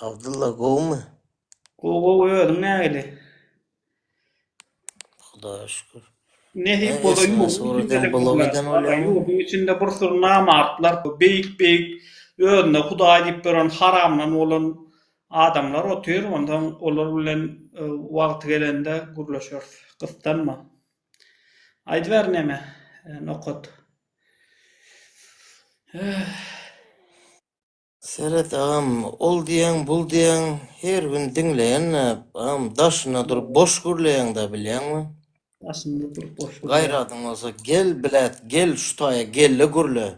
Abdullah kovma. Gogo ödüm nägili. Xudoga şükür. Ne deyip bola Esme yurdun içinde de sonradan gurlar. blogadan olyapmy? Yurdun içinde bir sürü namartlar, beyik ödünde Hudaý diýip beren haramdan bolan adamlar otyr, ondan olar bilen wagty gelende gurlaşýar. Gystanma. Aýdy ber neme? Nokat. Seret ağam ol diýen, bul diýen her gün diňleýän ağam daşyna durup boş gürleýän da bilýänmi? Aslında durup boş Gaýradyň bolsa gel bilet, gel şu taýa gelle gürle.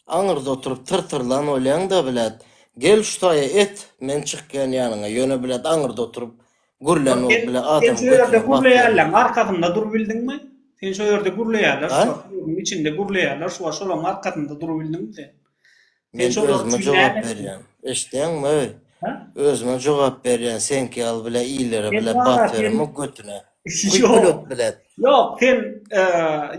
Aňyrda oturup tırtırlan olýan da bilet. Gel şu taýa et, men çykýan ýanyňa ýöne bilet aňyrda oturup gürlen ol bile Sen adam şu yerde götüne gurleýärler, arkasında dur bildingmi? Sen şu yerde gurleýärler, Ha? şu içinde gurleýärler, şu şolan arkasında dur bildingmi sen? Men şolar özüme üçin jogap näme? berýän. Eşitdiňmi? Ha? Özüme jogap berýän, senki al bile iýlere Ben bile var, bat sen- berme götüne. Yok. Kuýpuluk bilet. Yok, sen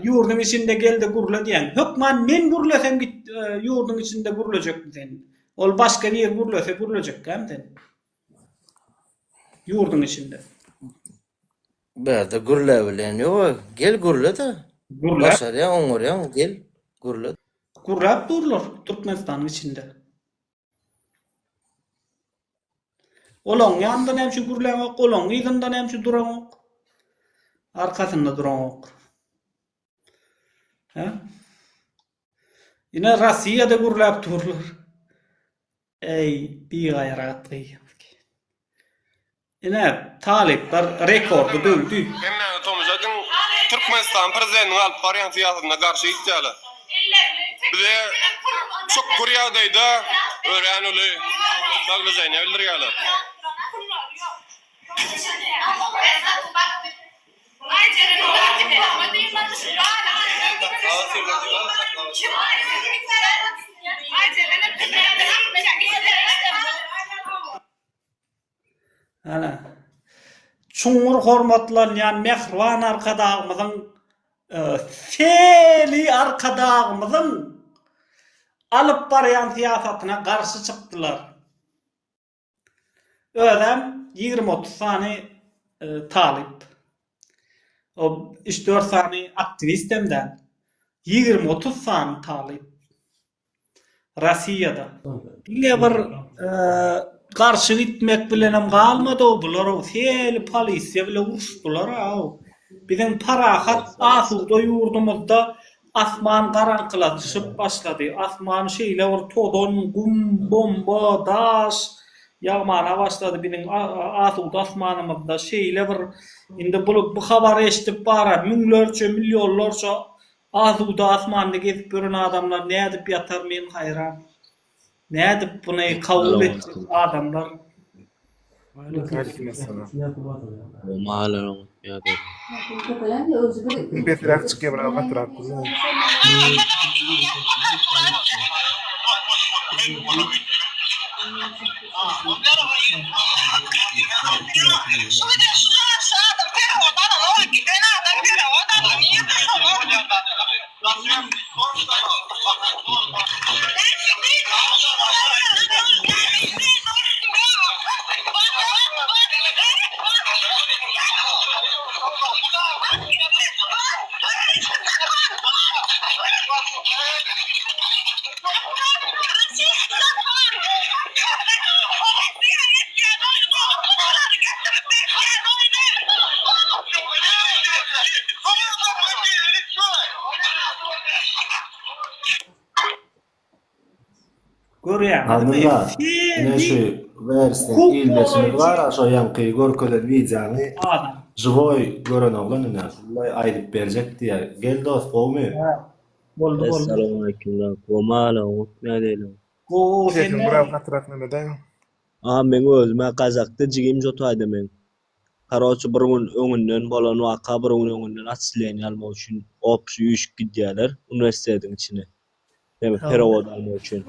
yurdun içinde gel de gurla diýen. Hökman men gurlasam git yurdun içinde gurlajak sen. Ol başka bir yer gurlasa gurlajak hem sen. Yurdun içinde. Berde gürle bilen ýok. Gel gürle da. Gurlap, Başarýa oňurýan gel gürle. gurlap durlar Türkmenistan'ın içinde. Olaň ýandan hem şu gurlan ok, olaň ýyndan hem şu duran ok. Arkasında duran ok. Ha? Yine Russiýada gurlap durlar. Ey, bir gayrat gıy. Yine talipler rekordu döldü. Emme Tomjadın Türkmenistan prezidentini alıp barýan siýasatyna garşy gitýärler. Bize çok Koreýadayda ören uly baglyjyny bildirýärler. Ana. Çuňur hormatlanýan mehriban arkadagymyzyň seli arkadagymyzyň alyp barýan siýasatyna garşy çykdylar. Ödem 20-30 sany talip. O 3-4 sany aktivist hemden 20-30 sany talip. Russiýada. Bile bir garşy gitmek bilenem galmady o bular o seli polisiýa bile uruşdylar o. Biziň parahat asuda ýurdumyzda asman garaňkylaşyp başlady. Asman şeýle bir todon, gum, bomba, daş ýagmana başlady. Biziň asuda asmanymyzda şeýle bir indi bu habary eşitip bara müňlerçe, milyonlarça asuda asmanda gezip gören adamlar nädip ýatar men hayran. Nädip buny kabul etdi adamlar? Mahalan ya da. Betrak çıkıyor bana batrak. Görýän. Abdullah, ne şu versin ildeşini var, aşo yanqı görköler videony Adam. живой gören oğlan ne? Vallahi aydıp verecek diye. Gel dost, olmuyor. Boldy. Assalamu alaykum. Wa mahalan ya da. O Sen sen buraya batrak ne de? Men özüme Gazakda jigim jotaýdy men. Karaçy bir gün öňünden bolan waka bir gün öňünden açylýan almak üçin opşy ýüşüp gidýärler uniwersitetiň içine. Demi perawod almak üçin.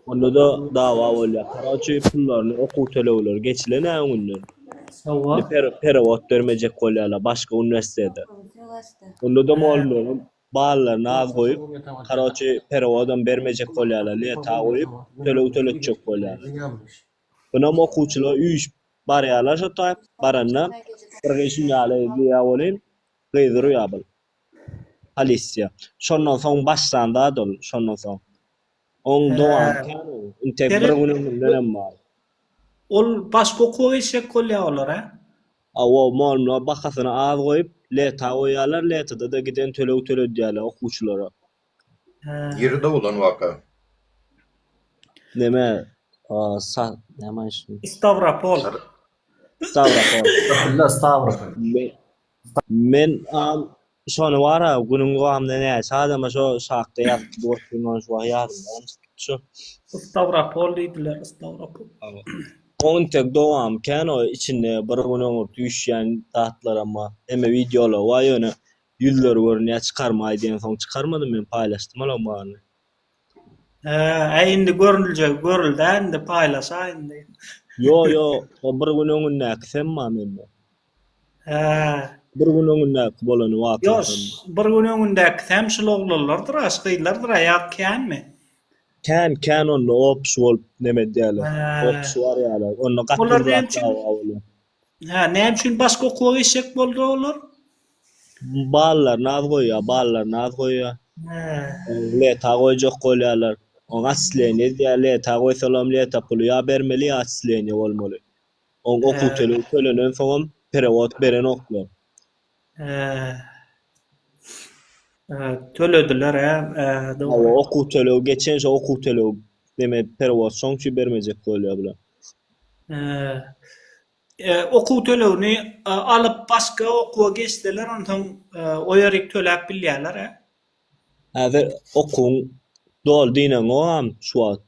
Onda da dawa bolýar. Karaçy pullaryny okuw töleýler geçilen öňünden. Sawa. Perawod bermejek bolýarlar başga uniwersitede. Onda da mollaryň balaryny az goýup, karaçy perawoddan bermejek bolýarlar, leta goýup töleýjek bolýarlar. Buna okuwçylar üýüş barýarlar şo taýp baranna bir geçin ýaly diýä bolyn gyzyrýar bu. Polisiýa. Şondan soň başlanda dol şondan soň. On doan kanu intek bir günüm bilen bar. Ol başga koýşek bolýar olar ha. Awa malumna bakasyna az goýup leta goýarlar, letada da giden tölew diýerler okuwçylara. Ýerde bolan waka. Neme? Neme şu? Stavropol. Stavropol. Allah Stavros. Men şonu wara günüm gowamda näçe adama şo şakda ýatyp durýan şu ýadyma şu. Stavropol diýdiler, Stavropol. On tek dowam kano içinde bir günüm düşýän tatlar ama eme videolar wa ýöne ýüzler görünýär çykarmaý diýen soň çykarmadym men paýlaşdym ala bany. Indi görüldi, endi paýlaşa indi. Yo, o bir gün öňünde semma men. Bir gün öňünde bolany waka. Yo, bir gün öňünde hem şuloglarlar aşkylardyr aýak känmi? Kan onu ops bolup neme diýerler. Ops bar ýalar. Onu Olar gatnaşyp näme näme üçin başga okuwga geçek boldy olar? Ballar naz goýýar. Leta goýjak bolýarlar. On aslene diýer leta goýsalam leta puly ýa bermeli ýa aslene bolmaly. On okuw төлenen soň perewot beren oklar. Tölediler Awa okuw tölew geçen şo okuw tölew deme perewot soňçy bermejek bolýar bular. Okuw tölewini alyp başga okuwga geçdiler, ondan o ýerik töläp bilýärler. Häzir okuň dol diýen oam şuat.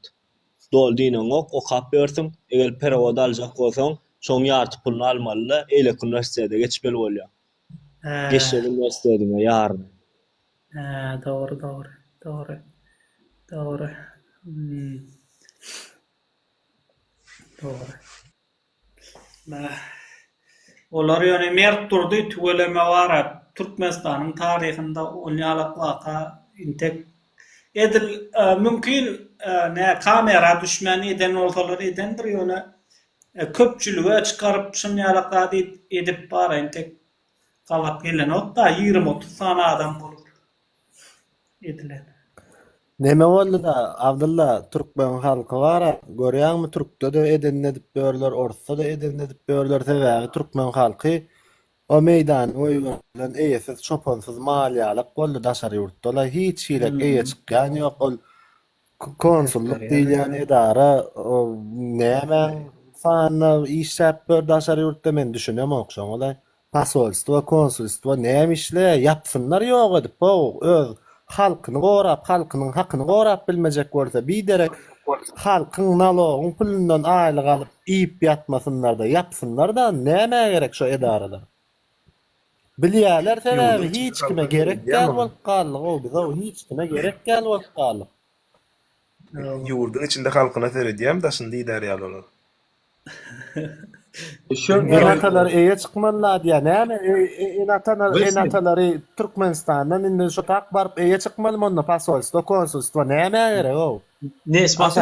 Dol diýen okap bersin, eger perewot aljak bolsaň, şoň ýarty puluny almaly, eýlek üniversitede geçmeli bolýar. Geçmeli üniversitede ýarny. Doğru. Doğru. Olar ýöne mert durdy, tügeleme bar. Türkmenistanyň taryhynda onýalyk waka intek edil mümkin kamera düşmän eden olsalar edendir ýöne köpçülüge çykaryp şunýalyk edip bar intek galap gelen otda 20-30 sana adam bolup edilen. Neme boldy da Abdulla Türkmen halky bar, görýärmi Türkde de edenledip börler, Orsda da edenledip börler sebäbi Türkmen halky o meýdan oýgan eýesiz çoponsuz malýalyk boldy daşary ýurtda hiç şeýlek eýe çykýan ýok. Ol konsulluk diýilýän edara näme sanna işläp bör daşary ýurtda men düşünem okşam olay. Pasolstwa, konsulstwa näme işle ýapsynlar ýok edip öz halkyny gorap, halkynyň hakyny gorap bilmejek bolsa biderek halkyň nalogyň pulundan aýlyk alyp iýip ýatmasynlar da ýapsynlar da näme gerek şo edaralar. Bilýärler sebäbi hiç kime gerek gel bolup galdyk, o bize hiç kime gerek gel bolup galdyk. Ýurdun içinde halkyna seredýär daşynda idarýal bolar. Enatalar eýe çykmanlar diýä näme enatalary Türkmenistandan indi şo tak baryp eýe çykmaly onda pasolstwa, konsulstwa näme gerek o? Ne spasy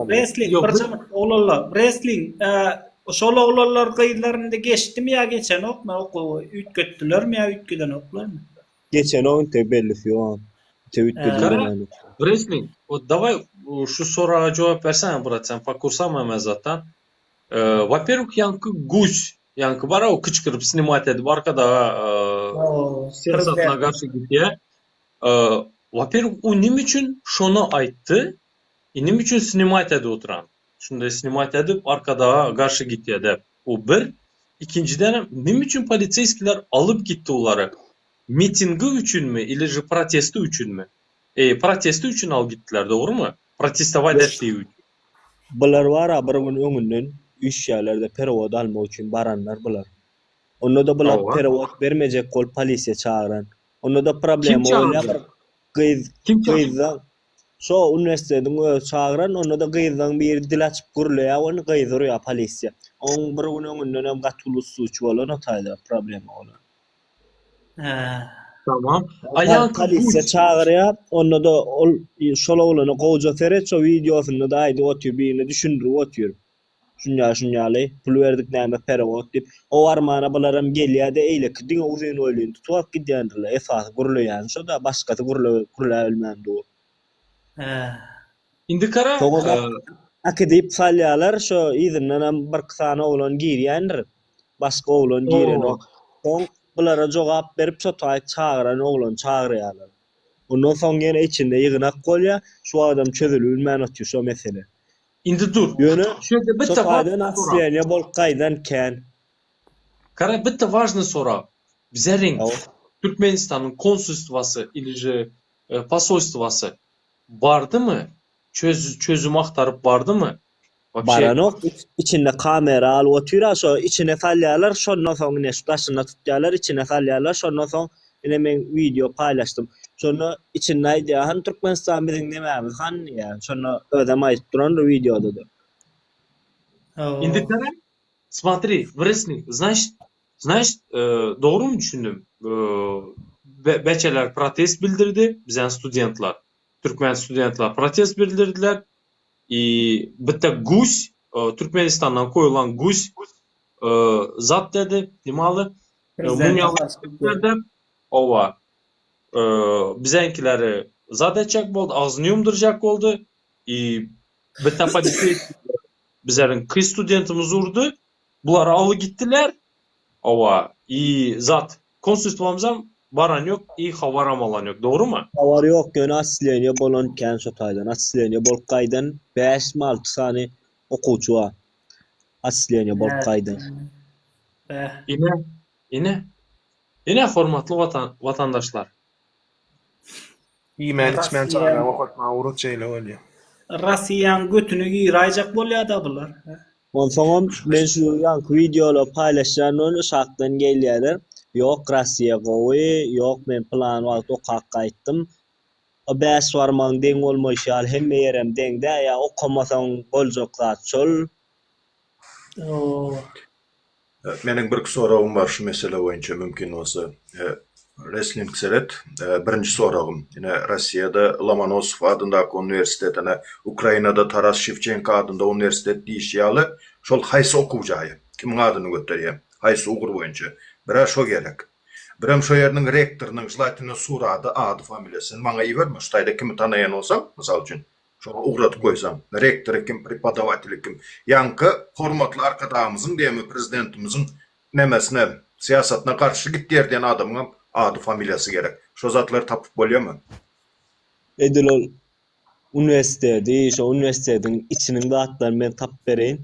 Wrestling olarlar. Wrestling şologlarlar gyýlarynda geçdimi ýa geçen okma ütgetdilermi ýa ütgeden oklarmy? Geçen o tek bellisi ýok. Ütgeden. Wrestling. Давай şu sorağa cevap versene Murat, sen fakursam memezattan. Во-первых, yankı guş. Yankı var o kıçkırıp sinimat edip arkada siyasetine karşı gidiyor. Во-первых, o nim için şonu ayttı. Nim için sinimat edip oturan. Şunda sinimat edip arkada karşı gidiyor de. O bir. İkinciden nim için politseyskiler alıp gitti onları. Mitingi üçün mü? İleci protesto üçün mü? Protesto üçün al gittiler, doğru mu? Protestovat etdiği üçün. Bular wara bir gün öňünden üç ýerlerde perewot almak üçin baranlar bular. Onda da bular perewot bermejek bol polisiýa çağıran. Onda da problem bolýar. Gyýzdan şo üniversiteden çağıran, onda da gyýzdan bir dil açyp gürleýär, onu gyýdyrýar polisiýa. On bir gün öňünden hem gatulus suç bolan, o taýda problem bolan. Tamam. Ayağın Polisiýa çagyrýar, onda da ol şola olany gowja feret, şo videosyny da aýdy otyr birini düşündirip otyr. Şunňa pul berdik näme perawat dip. O armana bularam gelýär-de eýleki diňe uzun oýlyn tutup gidýändirler. Esas gurulaýan şo da başgasy gurulabilmän du. Indi kara. Akadip salýalar şo izinden bir kysana oglan girýändir. Başga oglan giren o. Soň bulara jogap berip şo taýy çagyran oglan çagyrýarlar. Ondan soň gene içinde ýygynak bolýar, şu adam çözülmän otýar şo mesele. Indi dur. Ýöne Şöyle bitti Sotaýdan aslýany bolgaýdan kän. Kara bitti важный soru. Bizeriň Türkmenistanyň konsulstwasy ilije посольствосy bardymy? Çözüm aktarıp bardymy? Baranok içinde kamera alıp otyra, şo içine salýarlar, şondan soň näşdaşyna tutýarlar, içine salýarlar, şondan soň ine men video paýlaşdym. Şonu içinde aýdýan Türkmenistan biziň nämämiz han ýa, şonu ödem aýdyp duran videoda da. Indi kara, смотри, wrestling, значит, doğru mu düşündüm? Beçeler protest bildirdi, bizen studentlar, Türkmen studentlar protest bildirdiler. Bitta Guсь, Türkmenistandan koyulan Guсь zat dedi, limalı. Munyalıklarda ova bizenkileri zat edecek oldu, ağzını yumduracak oldu. Bitta polisiye bizlerin kız studentimiz vurdu. Bular alı gittiler. Ova zat konsulstwamızdan baran yok, hawaram alan yok. Doğru mu? Hawar yok, ýöne aslýany bolan kän Sotaýdan, aslýany bolgaýdan 5-6 sany okuwçy var. Aslýany bolgaýdan. Yine hormatly vatandaşlar. Ýemen içmän çagyrýan wagtma urut jeýle bolýar. Russiýanyň götüni giýraýjak bolýar-da bular. Ondan men şu ýanky videolar paýlaşýan şakdan gelýärler. Yok Rossiya gowy, yok men plan wagt okak gaýtdym. O 5 warmaň deň bolmaýşal, hemme ýerem deňde ýa okamasaň boljak zat şol. Meniň bir soragym bar şu mesele boýunça mümkin bolsa. Wrestling seret birinji soragym. Ine Rossiýada Lomonosov adyndaky universitetine, Ukrainada Taras Shevchenko adynda universitet diýişýärler. Şol haýsy okuwjagy? Kimiň adyny göterýär? Haýsy ugur boýunça? Bira şo gerek. Biram şo ýerniň rektorynyň zlatyny surady, ady, familiýasy maňa ýeberme. Şu taýda kimi tanaýan bolsam, mysal üçin, şoňa ugratyp goýsam, rektor kim, prepodavatel kim, ýanky hormatly arkadaşymyzyň diýme prezidentimiziň nemesine, siýasatyna garşy gitýär diýen adamyň ady, familiýasy gerek. Şo zatlar tapyp bolýarmy? Edil ol universiteti, şo universitetiň içiniň zatlaryny men tap bereýin.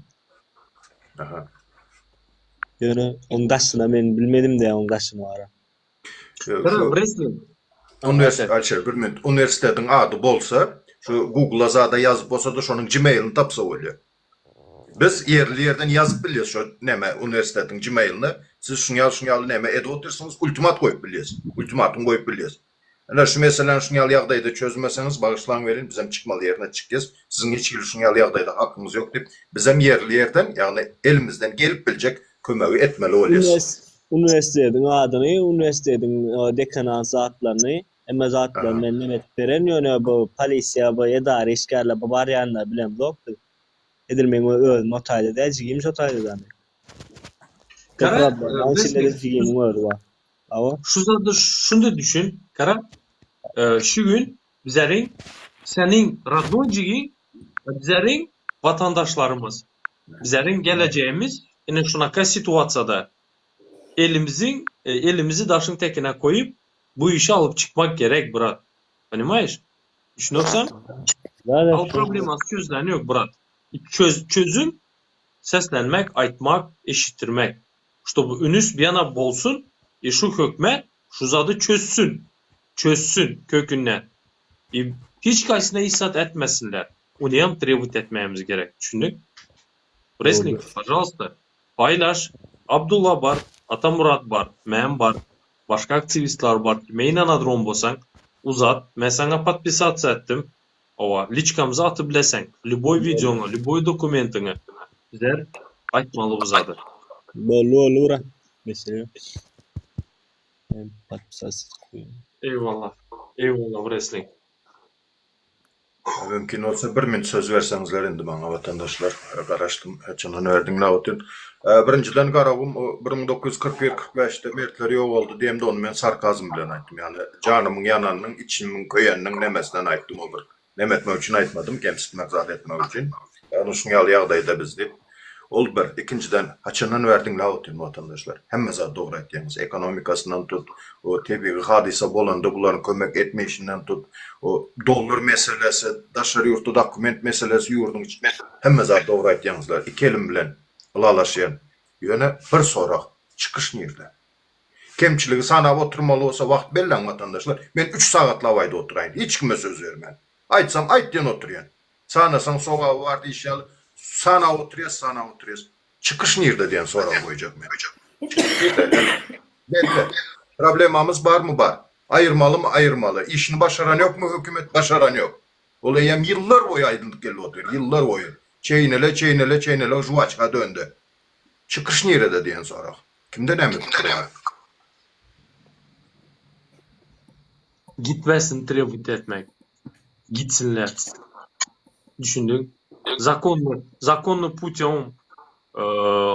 Aha. Ýöne ondaşyna men bilmedim de ondaşyna bara. Wrestling. Universitetiň ady bolsa, şu Google'a zada ýazyp bolsa da şonuň Gmail'ini tapsa bolýar. Biz ýerli ýerden ýazyp bilýäs şo näme universitetiň Gmail'ini. Siz şuňal näme edip otursaňyz ultimat goýup bilýäs. Ultimatum goýup bilýäs. Ana şu meselen şuňal ýagdaýda çözmeseňiz bagyşlaň berin, bizem çykmaly ýerine çykýas. Siziň hiç şuňal ýagdaýda hakyňyz ýok dip bizem ýerli ýerden, ýagny elimizden gelip biljek kömegi etmeli bolýas. Universitetiň adyny, universitetiň dekanat zatlaryny, emma zatlar men nemet beren ýöne bu polisiýa, bu edara işgärler, bu barýanlar bilen zokdur. Edilmeň öz motaýda däjigim şo taýdan. Kara, şu zada şunu düşün, kara, şu gün bizlerin, senin radyonciğin, bizlerin vatandaşlarımız, bizlerin geleceğimiz, yine şunaka situasiyada elimizi daşın tekine koyup bu işi alıp çıkmak gerek, brat. Понимаешь? Düşünürsen, o problem az çözüleni yok, brat. Çözüm, seslenmek, aytmak, eşittirmek. Чтобы ünüs bir yana bolsun, şu hökmet şu zadı çözsün kökünden. Hiç kaysına isat etmesinler. Onu hem tribut etmemiz gerek. Düşündük. Wrestling, пожалуйста, paylaş. Abdullah var, Atamurat var, men var, başka aktivistler var. Meynan adron bolsan, uzat. Men sana подписаться ettim. Ova, liçkamıza atıp bilesen. Любой videonu, любой dokumentini. Bizler aytmalı uzadı. Bollu olur. Mesela. Ben patsatsız koyayım. Eyvallah. Eyvallah wrestling. Mümkin olsa bir minut söz verseňizler indi bana vatandaşlar. Garaşdym, haçan önerdiň lawtyn. Birinciden garabym 1941-45-de mertler ýok boldy diýemde onu men sarkazm bilen aýtdym. Ýani janymyň ýananyň, içimiň köýeniniň nemesinden aýtdym o bir. Nemetmek üçin aýtmadym, kemsitmek zat etmek üçin. Ýani şuňaly ýagdaýda biz dip. Ol bir. Ikinciden haçandan verdiň lawtyn vatandaşlar. Hemme zat dogry aýtdyňyz. Ekonomikasyndan tut, o tebii hadisa bolanda bularyň kömek etmeýişinden tut, o dollar meselesi, daşary ýurtda dokument meselesi ýurduň içinde hemme zat dogry aýtdyňyzlar. Iki elim bilen ılalaşýan. Ýöne bir sorak, çykyş nerede? Kemçiligi sanap oturmaly bolsa wagt belläň vatandaşlar. Men 3 sagatlap aýda oturaýyn. Hiç kime söz bermän. Aýtsam aýtdyn oturýan. Sanasaň soga bar diýýär. Sana oturuyoruz. Çıkış nerede diyen soran koyacak mı? Belli. Problemamız var mı? Var. Ayırmalı mı? Ayırmalı. İşini başaran yok mu? Hükümet başaran yok. Olayım yıllar boyu aydınlık geldi oturuyor. Yıllar boyu. Çeynele juvaçka döndü. Çıkış nerede diyen soran. Kimden emin tutuyor? Gitmesin tribut etmek. Gitsinler. Düşündün. Законный путем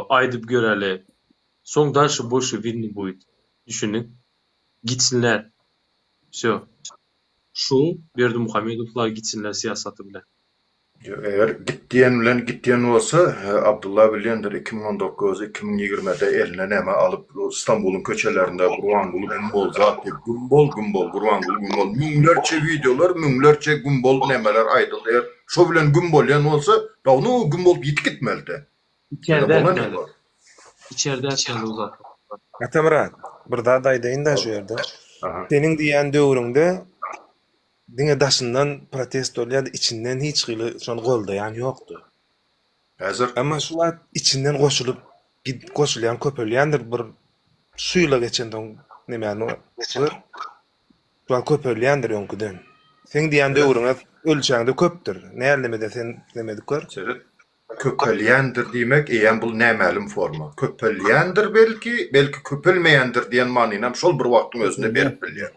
aydıp göreli. Son dальше больше видно будет. Düşünün. Gitsinler. Все. Şu Berdimuhamedovlar gitsinler siyasatı bile. Eğer gittiyen olsa Abdullah bilendir 2019-2020'de eline neme alıp İstanbul'un köçelerinde Gurvangul Gumbol zaten Gumbol Gurvangul münlerce videolar münlerce Gumbol nemeler aydıldı. Eğer şu bilen Gumbol yan olsa davnu Gumbol yit gitmeldi. İçeride etmeli uzak. Atamrat, bir daha daýdaýyn da şu ýerde. Senin diýen döwrüňde diňe daşyndan protest bolýar, içinden hiç gyly şonu goldaýan ýokdy. Häzir Ama şu wagt içinden goşulyp goşulýan köpelýändir bir suýla geçenden näme bir şu köpelýändir ýonkudan. Sen diýen döwrüňe ölçäňde köpdür. Nälemede sen nemedik gör? köpelýändir diýmek eýen bul nämälim forma. Köpelýändir belki köpelmeýändir diýen manynam şol bir wagtyň özünde berip bilýär.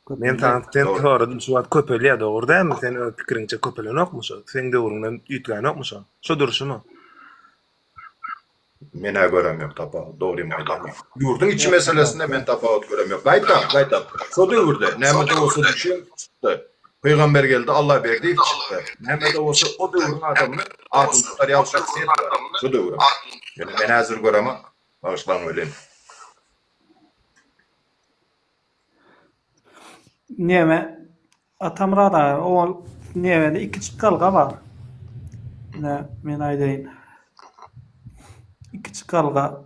Men tanıtdan toradım şu wagt köpelýär dogry dämi? Sen pikiriňçe köpelenokmy şu? Sen döwrüňden ýitgänokmy şu? Şu duruşmy? Mene görem yok tapa, doğru maydan. Yurdun içi meselesinde men tapawut görem yok. Gaytam. So döwürde näme de bolsa düşün çıktı. Peygamber geldi, Allah berdi çıktı. Näme de bolsa o döwrüň adamyny adyny tutar ýalşak set. So döwür. Yani men häzir görem, başlan ölen. Neme Atamrada o nevede iki çıkalga var. Ne men aýdaýyn. İki çıkalga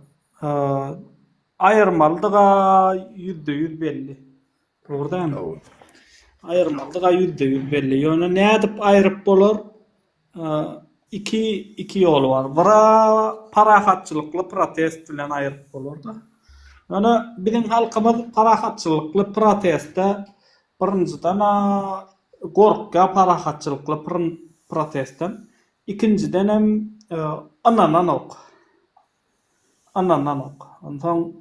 ayırmalıdığa %100 belli. Doğru mu? Ayırmalıdığa %100 belli. Yani ne edip ayırıp bolur? İki yolu var. Bira parahatçılıklı protest bilen ayırıp bolur da. Yani bizim halkımız parahatçılıklı protestte birinciden gorkka parahatçılıklı protestten ikinciden hem ananan ok. Ondan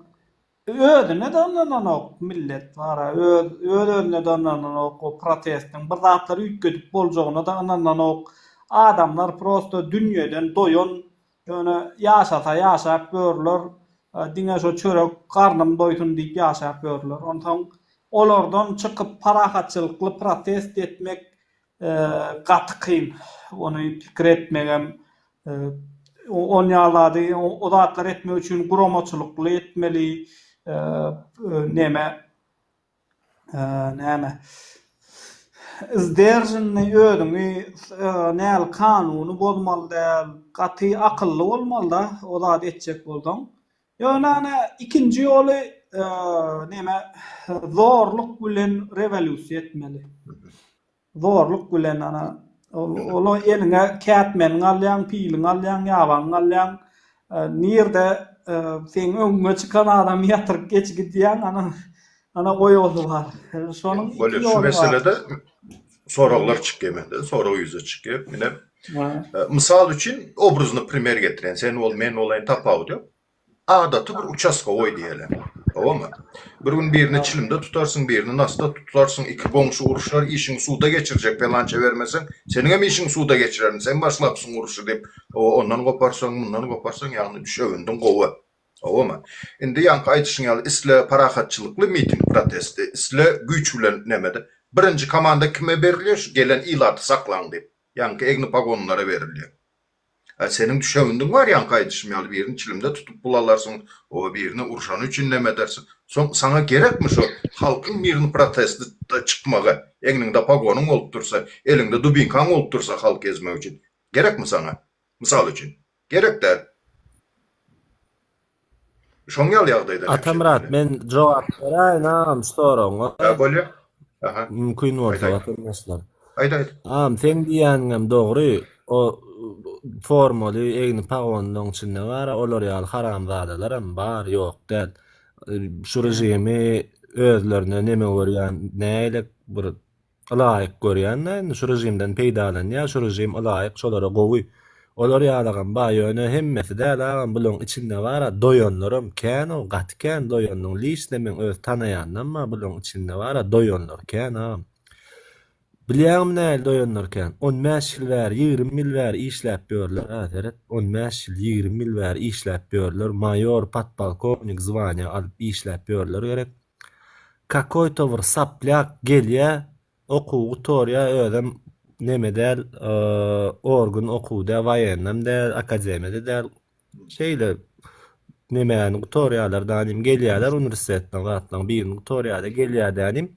ödüne de ananan ok millet var. Ödüne de ananan ok o protestin. Bir zatları yükledip bolcağına da ananan ok. Adamlar prosto dünyadan doyun. Yani yaşap görürler. Dine şu çörek karnım doysun deyip yaşap görürler. Ondan olardan çıkıp parahatçılıklı protest etmek katı kıyım. Onu fikir etmegem on ýalady, o zatlar etmek üçin guramçylykly etmeli, näme izdärjini ödüňi näl kanuny bolmaly däl, gaty akylly bolmaly da o zat etjek bolsaň. Ýöne ikinji ýoly zorluk bilen revolýusiýa etmeli. Zorluk bilen ola eline kätmen galýan, pilin galýan, ýaban galýan, nirde sen öňüňe çykan adam ýatyryp geçip diýen ana goýoly bar. Şonuň Böyle şu meselede soraklar çıkýar, sorak ýüze çıkýar. Mine misal üçin obrazyny primer getiren, sen ol men olaýyn tapawdy. Adaty bir uçaska oý diýelim. Awama. Bir gün birini çilimde tutarsın, birini nasda tutarsın, iki goňşy uruşar, işin suda geçirecek pelança vermesen, senin hem işin suda geçirerin, sen başlapsın uruşu dep, ondan koparsan, bundan koparsan, yani düşövündün gowa. Awama. Indi ýanky aýdyşyň ýaly isle parahatçylykly miting protesti, isle güç bilen nemede. Birinci komanda kime berilýär? Şu gelen ilaty saklaň dep. Ýanky egni pagonlara berilýär. Senin düşövündün var ýanky aýdyşyň ýaly birini çilimde tutup bulalarsın, o birini urşan üçin neme dersin. Soň sana gerekmi şu halkyň birini protesti çykmagy? Egniňde pagonuň bolup dursa, elinde dubinkaň bolup dursa halk ezmek üçin. Gerekmi sana? Misal üçin. Gerek der. Şoňal ýagdaýda. Atamrat, men jogap beraýyn soraňa. Bolýar. Aha. Mümkin bolsa gatnaşlar. Aýda. Sen diýäňem dogry. O formaly egni pagonyň içinde bar, olar ýaly haramzadalaram bar, ýok däl. Şu rejimi özlerine neme görýän, näle bir laýyk görýän, şu rejimden peýdalanýar, şu rejim laýyk şolara gowy. Olar ýalagan baýöne hemmesi däl, bulyň içinde bar, doýanlarym kän, o gatken doýanyň listemen öz tanaýandan, bulyň içinde bar, doýanlar kän. Bilýäm näle doýanlarken 15 ýyl bär, 20 ýyl bär işläp ýörler, häzret 15 ýyl, 20 ýyl bär işläp ýörler, mayor, podpolkovnik zwanya alyp işläp ýörler gerek. Kakoy-to bir saplyak gelýär, okuw torýa özüm nemedel orgun okuwda, wayennamda, akademiyada däl şeýle nemäni torýalardan gelýärler, universitetden gatlaň birini torýada gelýärdiň.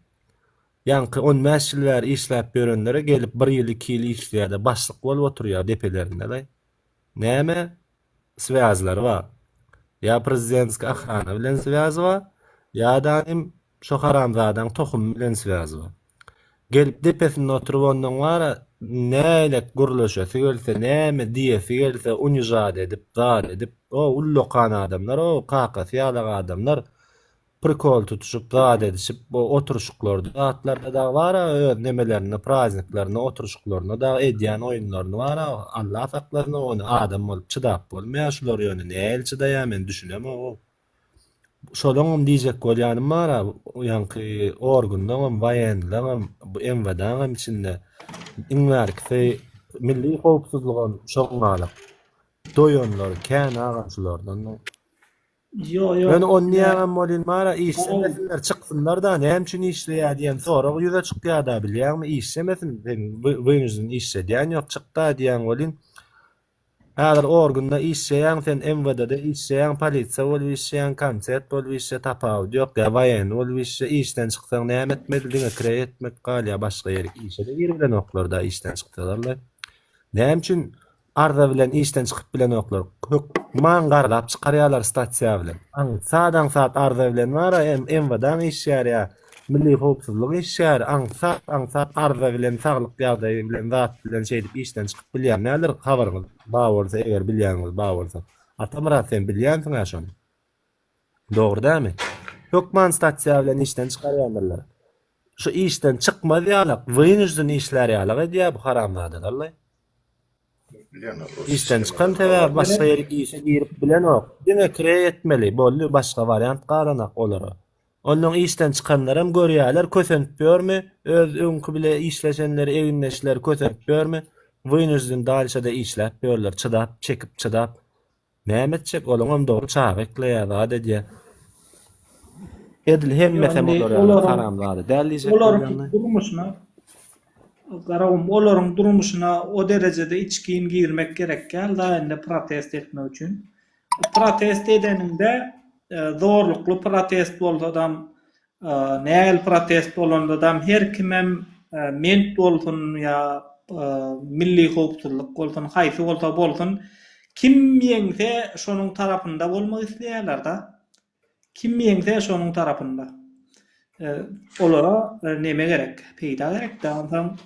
Ýanky 15 ýyl bär işläp ýörenlere gelip 1 ýyl 2 ýyl işleýärde başlyk bolup oturýar depelerinde. Näme? Swязлар bar. Ya prezidentski ahrana bilen swяз bar, ya daim şo haramzadaň tohum bilen swяз bar. Gelip depesinde oturup ondan wara näle gurulşa sigelse, näme diýe sigelse unýjad edip, zar edip, o ullokan adamlar, o kakasy ýalag adamlar prikol tutuşup, zat edişip, o oturuşuklarda, atlarda da var, nemelerini, prazniklerini, oturuşuklarını da edýän oýunlaryny var, Allah saklasyn onu adam bolup çydap bolmaýar, şular ýöne näle çydaýar, men düşünem o. Şolaňam diýjek bolýanym bar, ýanky organdan, waýendan, bu MWD'dan içinde iňärki milli howpsuzlygyň şoňalyk doýanlar kän agaçlardan. Yo. Ben onniýan molin mara işlemesinler çyksınlar da näme üçin işleýär diýen sonra ýüze çykýar da bilýärmi işlemesin wüňüzün işledýän ýok çykda diýen bolin. Häzir organda işleýän sen MWD'de işleýän polisiýa bolup işleýän konsert bolup işleýän tapaw ýok da waýen bolup işleýän işden çyksaň näme etmeli diňe kire etmek galýa başga ýere işe de girmeden oklarda işden çykdylar. Näme üçin arda bilen işden çykyp bilen oklar man garlap çykarýarlar stasiýa bilen. Sadan saat arda bilen wara MWD'dan işleýär ýa milli howpsuzlyk işleýär, saat arda bilen saglyk ýagdaýy bilen zat bilen şeýdip işden çykyp bilýär. Näler habar bol. Bawarsa eger bilýäňiz bawarsa. Atamrat sen bilýänsiň şonu. Dogry dämi? Hökman stasiýa bilen işden çykarýarlar. Şu işden çykmady ýaly, wüňüzden işler ýaly diýär bu haramzadalar. İşten çıkan tebe başka ýere işe girip bilen ok. Diňe kire etmeli, bolly başga variant garanak olar. Onuň işten çıkanlarym görýärler, kösenip ýörmi? Öz öňkü bile işleşenleri, eginleşler kösenip ýörmi? Wüňüzden dalşada işläp ýörler, çydap, çekip çydap. Näme etjek? Olaňam dogry çağa ekleýär da diýär. Edil hemmesem olar haramlary. Däl diýjek. Olaryň durmuşyna garawym olaryň durmuşyna o derejede içkiň girmek gerek gel da ende protest etmek üçin. Protest edeninde zorlukly protest bolsam, näl protest bolanda adam her kimem ment bolsun ýa milli howpsuzlyk bolsun, haýsy bolsa bolsun, kim ýeňse şonuň tarapynda bolmak isleýärler da. Kim ýeňse şonuň tarapynda. Olara neme gerek? Peýda gerek da ondan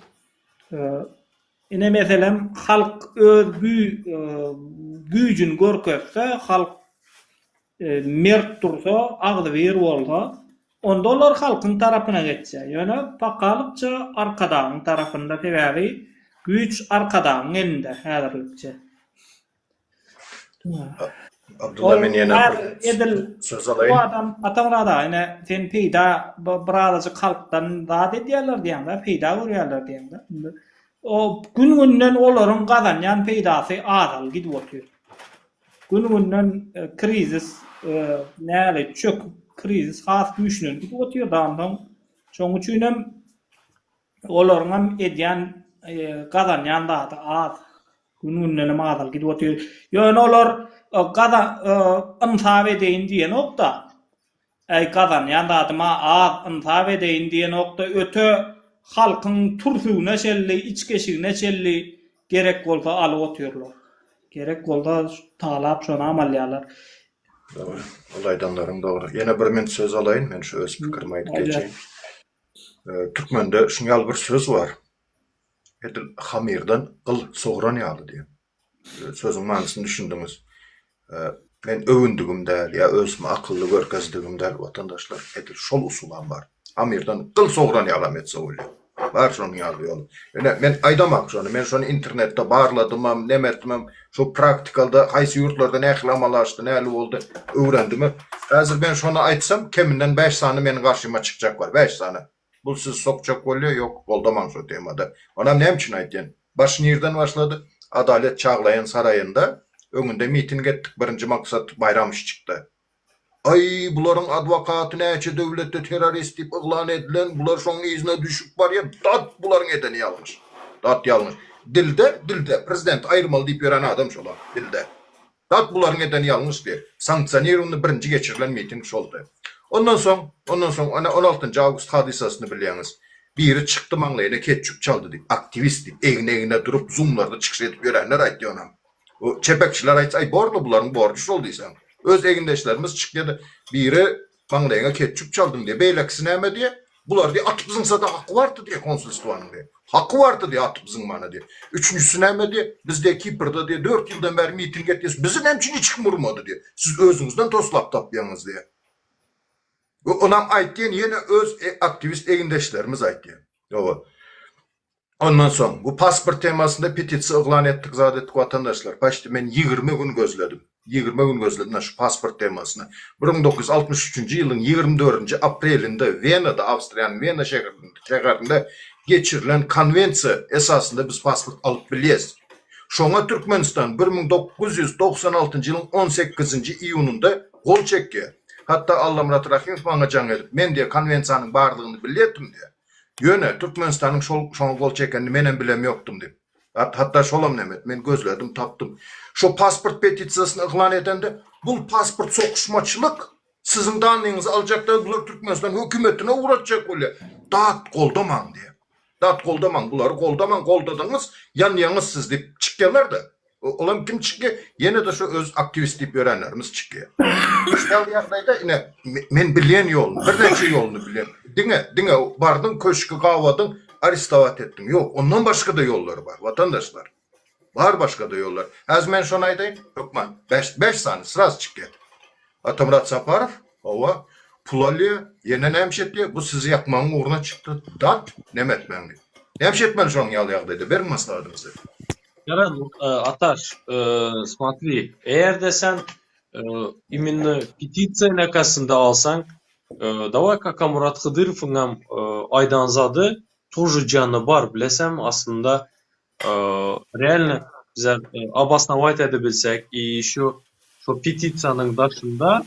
ine meselem halk öz güýjüni görkezse, halk mert dursa, agdy bir bolsa, onda olar halkyň tarapyna geçýär. Ýöne pakalypça arkadaň tarapynda sebäbi güýç arkadaň ende häzirlikçe. Abdullah men ýene edil söz bu alayım. adam atamrada ine sen peýda birazajy halkdan zat edýärler diýende, peýda görýärler diýende. O gün-günden olaryň gazanýan peýdasy azal gidip otýar. Gün-günden krizis näle çök krizis has güýçlen gidip otýar daňdan. Şoň üçin hem olaryň hem edýän gazanýan zat az. Gün-günden azal gidip otýar. Ýöne olar gada ymsab edeýin diýen okda. Gazanýan zatyma az ymsab edeýin diýen okda öte halkyň tursugyna şelli, içkeşigine şelli gerek bolsa alyp otýarlar. Gerek bolsa talap şonu amalýarlar. Doğru. Olaydanlarım doğru. Yine bir men söz alayım. Men şu öz pikirimi aýdyp geçeyim. Türkmende şuňal bir söz var. Edil hamirdan qıl soğran ýaly diýen. Sözüň manysyny düşündiňiz. Men övündügüm däl, ya özüme akylly görkezdigim däl watandaşlar. Edil şol usulam var. Hamirdan qıl soğran ýalam etse bolýar. Var şonu ýaly ýol. Men aýdamak şonu. Men şonu internetde barladymam, nemetmem. Şu praktikalda haýsy ýurtlarda nähili amalaşdy, näli boldy, öwrendim. Häzir ben şonu aýtsam, keminden 5 sany meniň garşyma çykjak bar, 5 sany. Bu siz sokjak bolýar, ýok, boldamaň şu temada. Onam näme üçin aýtýan? Başyny ýerden başlady. Adalet Çağlayan saraýynda öňünde miting etdik, birinji maksat bayram iş çykdy. Ay, bularyň adwokaty näçe döwletde terrorist diýip yglan edilen, bular şoň izine düşüp barýar. Dat bularyň edeni ýalňyş. Dat ýalňyş. Dilde prezident aýrmaly diýip ýören adam şolar, dilde. Dat bularyň edeni ýalňyş diýer. Sanksiýasyny birinji geçirilen miting şoldy. Ondan soň ana 16-njy awgust hadisasyny bilýäňiz. Biri çykdy maňlaýyna ketçük çaldy diýip, aktivist diýip, egine durup zoomlarda çykyş edip ýörenler aýtdy onam. O çepekçiler aýtsa, ay borlu bularyň borçy şol diýsen. Öz egindeşlerimiz çykdy. Biri maňlaýyna ketçük çaldym diýip, beýleksi näme diýip, bular diýip atyp da haqqy bardy diýip konsulstwanyň diýip. Haqqy bardy diýip atyp mana diýip. Üçüncüsü näme diýip, bizde Kiprda diýip 4 ýyldan beri miting etdiňiz, bizi nämçin hiç kim urmady diýip. Siz özüňizden toslap tapýaňyz diýip. Onam aýtdyň ýene öz aktivist egindeşlerimiz aýtdy. Ýoga. Ondan soň bu pasport temasynda petisiýa yglan etdik zat etdik watandaşlar. Başda men 20 gün gözledim. 20 gün gözledim şu pasport temasyny. 1963-nji ýylyň 24-nji aprelinde Wenada, Awstriýanyň Wena şäherinde geçirilen konvensiýa esasında biz pasport alyp bilýäs. Şoňa Türkmenistan 1996-njy ýylyň 18-nji iýununda gol çekdi. Hatta Allah Murat Rahimov bana can edip, men diye konvensiyanın barlığını biliyordum diye. Yöne, Türkmenistan'ın şoň gol çekenini menen bilem yoktum diye. Hatta şolam nemet, men gözledim, taptım. Şu pasport petisiýasyny yglan edende, bul pasport sokuşmaçylyk, sizin danlygyňyzy aljakda bular Türkmenistan hökümetine uğratjak bolýar. Dat goldamaň diye. Dat goldamaň, bulary goldamaň, goldadyňyz, ýanýaňyz siz diýip çykýarlar da. Olam kim çykdy? Ýene de şu öz aktivist diýip ýörenlerimiz çykdy. Şol ýagdaýda ine men bilýän ýolunu, bir neçe ýolunu bilýän. Diňe bardyň köşkü gawadyň, arestowat etdiň. Ýok, ondan başga da ýollary bar, watandaşlar. Bar başga da ýollar. Az men şonu aýdaýyn, ýokman, 5 sany sıraz çykdy. Atamrat Saparov, owa pul alýar, ýene nämişetdi, bu sizi ýakmagyň uğruna çykdy. Dat nemetmäňdi. Nämişetmeli şoň ýagdaýda, berin maslahatyňyzy. Яран, Аташ, смотри, эгерде сен именно петиция накасында алсаң, давай как Мурат Хыдыров'нан Айданзады тоже canı бар, bilesem aslında реально bizler обосновать edebilsek, şu petisiyanın başında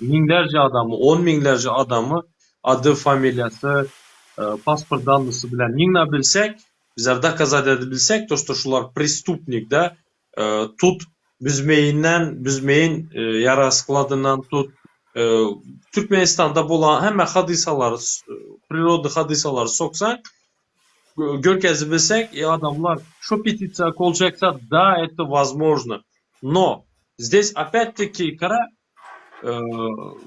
minlerce adamı, 10 minlerce adamı adı, familiyası, pasport danlısı bilen yığınabilsek, bizler doказать edebilsek, то что şular prestupnik da tut büzmeyin yara skladından tut Türkmenistan'da bolan hemme hadisaları, priroda hadisaları soksak, görkezi bilsek, adamlar şu petisiya olacaksa да, это возможно. Но здесь опять-таки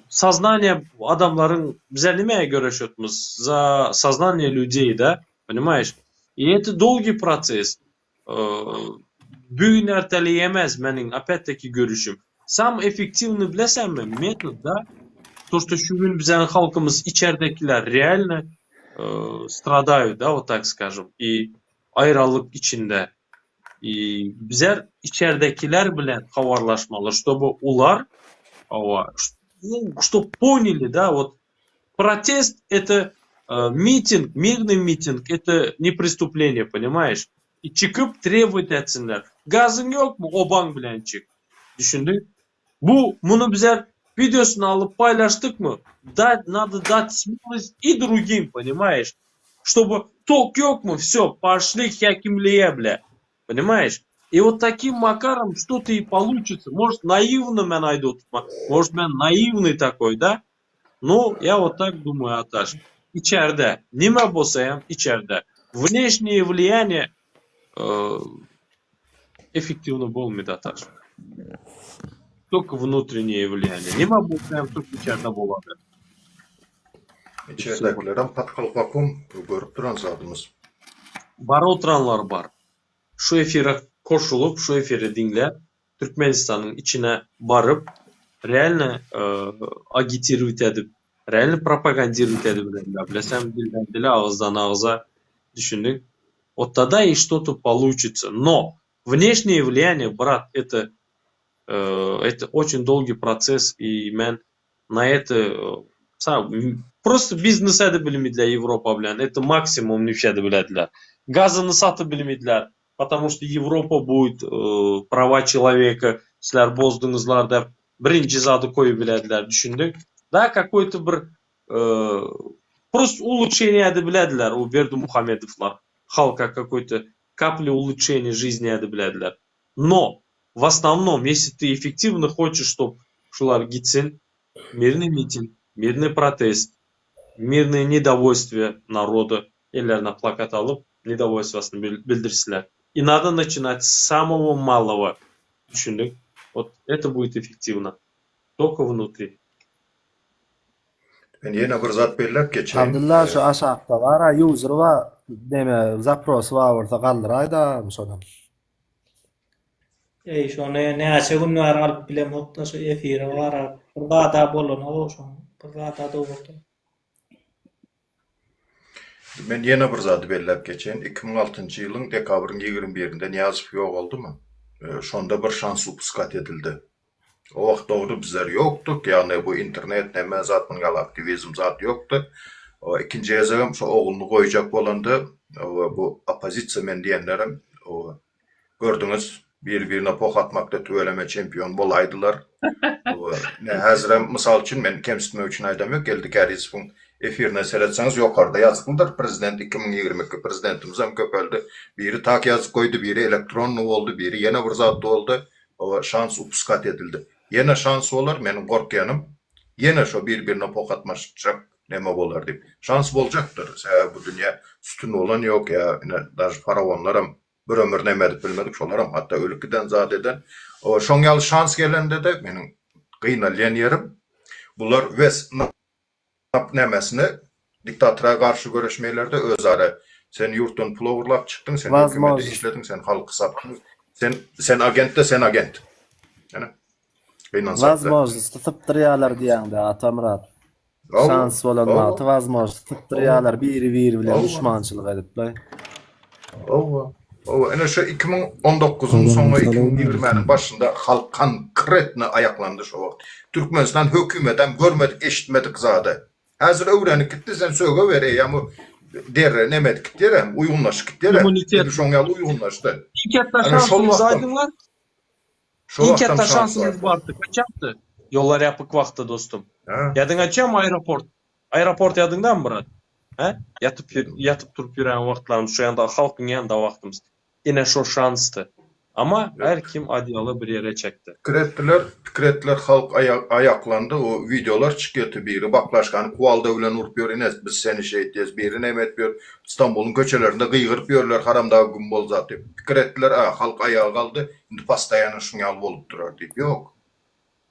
сознание adamların bize nimeye göre şutmuz? За сознание людей, да? Понимаешь? И это долгий процесс. Bugün erteleyemez benim опять-таки görüşüm. Sam efektivni bilesen mi? Metod da то, что şu gün bizim halkımız içeridekiler реально страдают, да, вот так скажем. И ayrılık içinde. Bizler içeridekiler bilen havarlaşmalı, чтобы ular, чтобы поняли, да, вот протест это митинг, мирный митинг, это не преступление, понимаешь? И çıkıp требовать etsinler. Gazın yok mu? Oban bilen çık. Düşündük. Bunu bizler videosunu alıp paylaştık mı? Надо дать смелость и другим, понимаешь? Чтобы ток yok mu? Все, пошли к хакимлие, бля. Понимаешь? И вот таким макаром что-то и получится. Может, наивно мен айдут. Может, мен наивный такой, да? Ну, я вот так думаю, Аташ. İçeride. Nime bolsayam içeride. Внешнее влияние эффективно болмайды, Аташ. Только внутреннее влияние. Nime bolsayam только içeride boladı. İçeridekilerden patkal vakum görüp duran zadımız. Бар oturanlar var. Şu efire koşulup, şu efire dinle, Türkmenistan'ın içine barıp, реально agitировать edip, реально пропагандировать edebilirler. Bilesem dilden dile, ağızdan ağıza düşündük. Вот тогда и что-то получится. Но внешнее влияние, брат, это очень долгий процесс, и мен на это просто бизнес edebilmediler Европа bilen. Это максимум не edebildiler. Gazını satabilmediler. Потому что Европа будет права человека, sizler bozdunuzlar da birinci zadı koyubildiler, düşündük. Да, какой-то bir просто улучшение edebildiler o Berdimuhamedovlar. Halka какой-то капли улучшения жизни edebildiler. Но в основном, если ты эффективно хочешь, чтобы шулар gitsin, мирный митинг, мирный протест, мирное недовольствие народа, ellerine plakat alıp недовольствосunu bildirsinler. И надо начинать с самого малого. Düşündük. Вот это будет эффективно. Только внутри. Ben yine bir zat belirlep geçeyim. Abdullah şu aşağıda var, user var, deme, zapros var orada kaldırayda sonra. Şonu näçe günler alyp bilem hokda şu efire var. Burgada bolon o şu. Burgada doğru. Ben yine bir zat belirlep geçeyim. 2006 yılın dekabrın 21'inde Niyazov yok oldu mu? Şonda bir şans upuskat edildi. O vaxt doğru bizler yoktuk. Yani bu internet neme zatın aktivizm zat yoktu. O ikinci yazarım şu oğlunu koyacak olandı. Bu opozisiya men diyenlerim. Gördünüz birbirine pok atmakta tüveleme çempiyon bolaydılar. Hazırım misal için men kemsitme için aydam yok. Geldik Arizf'ın efirine seyretseniz yukarıda yazıklıdır. Prezident 2022 prezidentimiz hem köpöldü. Biri tak yazık koydu, biri elektronlu oldu, biri yine bir zat oldu. O şans upuskat edildi. Yine şans olur, benim korkuyanım. Yine şu birbirine pok atmaşacak neme bolar deyip. Şans bolacaktır. Bu dünya sütün olan yok ya. Даже paravonlarım bir ömür nemedip bilmedik şolarım. Hatta ölüküden zat eden. O şonyalı şans gelende de benim kıynalayan yerim. Bunlar ves nemesini diktatora karşı görüşmelerde özarı. Sen yurttan pul uğurlap çıktın, sen hükümeti işledin, sen halkı sattın. Sen agent de sen agent. Yani Возможность tutupdurýarlar diýende Atamurat. Şans bolanmagy, возможность tutupdurýarlar biri bilen düşmançylyk edipler. Ana şu 2019'un sonu 2020'nin başında halk konkretne ayaklandı şu vakt. Türkmenistan hükümetten görmedik, eşitmedik zadı. Hazır öğrenip gitti, sen söge verey ama derre nemedik derem, uygunlaşık derem. İmmunitet. Şonyalı uygunlaştı. İlk etta şansımız aydınlar. İlk etta şansımız vardı. Kaçaptı? Yollar yapık vakti dostum. Yadın açam aeroport. Aeroport yadından mı Murat? Yatıp turup yürüyen vaktlarımız, şu yanda halkın yanında vaktimiz. Yine şu şanstı. Ama her kim adyalı bir yere çekti. Fikretler halk ayaklandı. O videolar çıkıyordu biri. Baklaşkanı kuvalda bilen urpuyor. Ines biz seni şey ettiyiz. Biri nem etmiyor. İstanbul'un köçelerinde kıygırpıyorlar. Haramdağı gümbol zatı. Fikretler halk ayağa kaldı. Şimdi pastayanı şunyal olup durar deyip. Yok.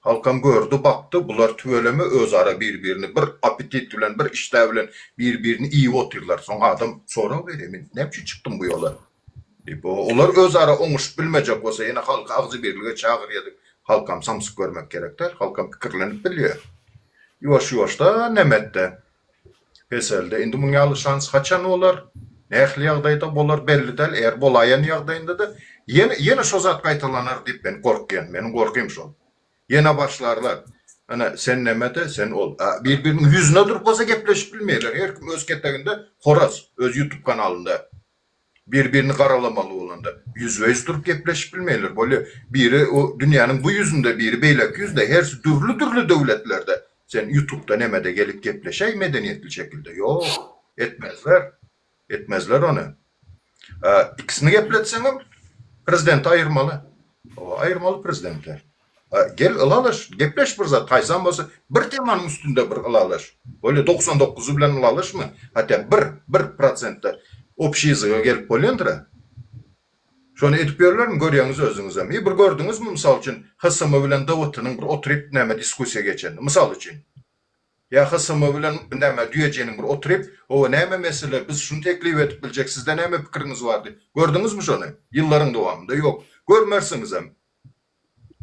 Halkam gördü, baktı. Bunlar tüveleme öz ara birbirini. Bir apetit bilen, bir iştah bilen birbirini iyi otururlar. Sonra adam sonra vereyim. Ne biçim çıktım bu yola? Onlar öz ara onuş bilmeyecek olsa yine halka ağzı birliğe çağır yedik. Halkam samsık görmek gerektir. Halkam fikirlenip biliyor. Yuvaş da nemette. Peselde. Indi bunun yalı şans kaçan olar. Ne ehli yağdayda bolar belli del. Eğer bolayan yağdayında da Yine şo zat qaytalanır dip ben korkgen. Menin korkym şol. Yine başlarlar. Ana sen nemede sen ol. Birbirinin yüzüne durup bolsa gepleşip bilmeýärler. Her kim öz ketaginde horaz öz YouTube kanalında birbirini qaralamaly bolanda yüz durup gepleşip bilmeýärler. Böyle biri o dünyanın bu yüzünde biri beýlek yüzde her türlü döwletlerde sen YouTube'da nemede gelip gepleşey medeniyetli şekilde. Yok. Etmezler. Etmezler onu. İkisini gepletseňem prezident ayırmalı. O ayırmalı prezidentler. Gel ılalış, gepleş bir zat. Taysam bolsa bir temanın üstünde bir ılalış. Böyle 99'u bilen ılalış mı? Hatta 1% opşiziga gelip bolýandyra. Şonu edip berler mi görýäňiz özüňiz? Bir gördüňiz mi mysal üçin HSM bilen Davutynyň bir oturup näme diskussiýa geçen? Mysal üçin. Ya HSM bilen näme diýejeniň bir oturup, o näme mesele biz şunu teklif edip biljek, sizde näme pikiriňiz bardy? Gördüňiz mi şonu? Ýyllaryň dowamında ýok. Görmersiňiz hem.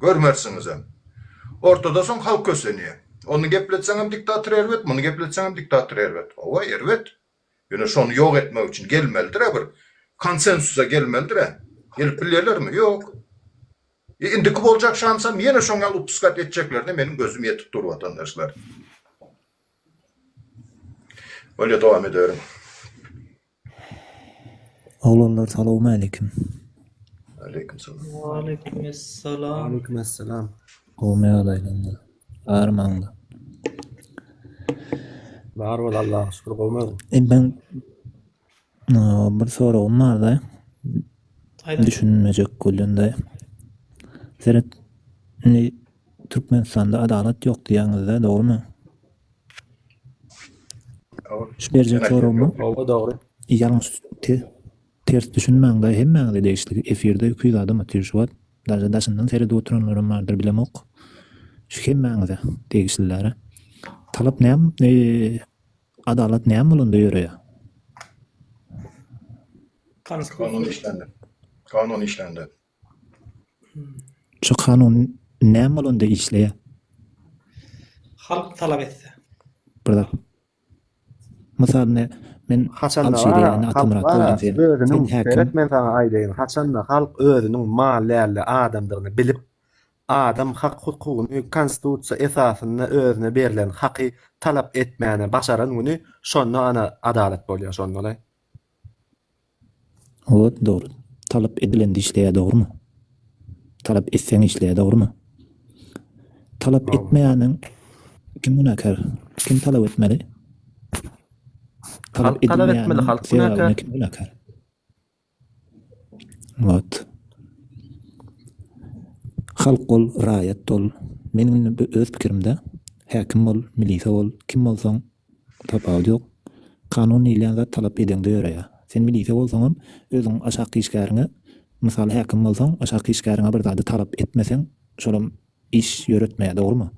Görmersiňiz hem. Ortada soň halk kösenýär. Onu gepletseňem diktator erwet, muny gepletseňem diktator erwet. Owa erwet. Ýöne şonu ýok etmek üçin gelmelidir bir konsensusa gelmelidir. Gelip bilýärler mi? Ýok. Indiki boljak şansam ýene şoňa alyp puskat etjeklerine menim gözüm ýetip dur watandaşlar. Öyle devam ederim. Oğlanlar salamu aleyküm. Aleykümselam. Aleykümselam. Aleykümselam. Olmaya adaylanlar. Ağırmanlı. Var bol Allah'a şükür bolmagy. Ben bir sorum var da düşünmejek golünde. Seret Türkmenistanda adalet yok diýäňizde dogrymy? Şu berjek sorum bu. O dogry. Ýalňyş ters düşünmäňde hemmäňde değişlik efirde iki adam atýar. Daşyndan seri oturanlarym bardyr bilemok. Şu hemmäňde değişlikleri. Talap näme adalet näme bolanda ýöreýär? Kanun işlendi. Şu kanun näme bolanda işleýär? Halk talap etse. Burada. Mesela men Alşeriýany atymrak goýan men sana aýdaýyn. Haçanda halk özüniň mallerli adamdygyny bilip adam hak hukugyny konstitusiýa esasyna özüne berilen haky talap etmäni başaran güni şonda ana adalet bolýar şonda. O dogry. Talap edilendi işleýär dogrymy? Talap etseň işleýär dogrymy? Talap etmeýäniň kim günäkär? Kim talap etmeli? Talap etmeli halk günäkär. Wat? Halk ol, raýat ol. Menin öz pikirimde häkim ol, milisa ol, kim bolsaň tapagy ýok. Kanun ýylýan zat talap edeňde ýöreýär. Sen milisa bolsaň özüň aşaky işgäriňe, mysal häkim bolsaň aşaky işgäriňe bir zady talap etmeseň, şolam iş ýöretmeýär, dogrymy?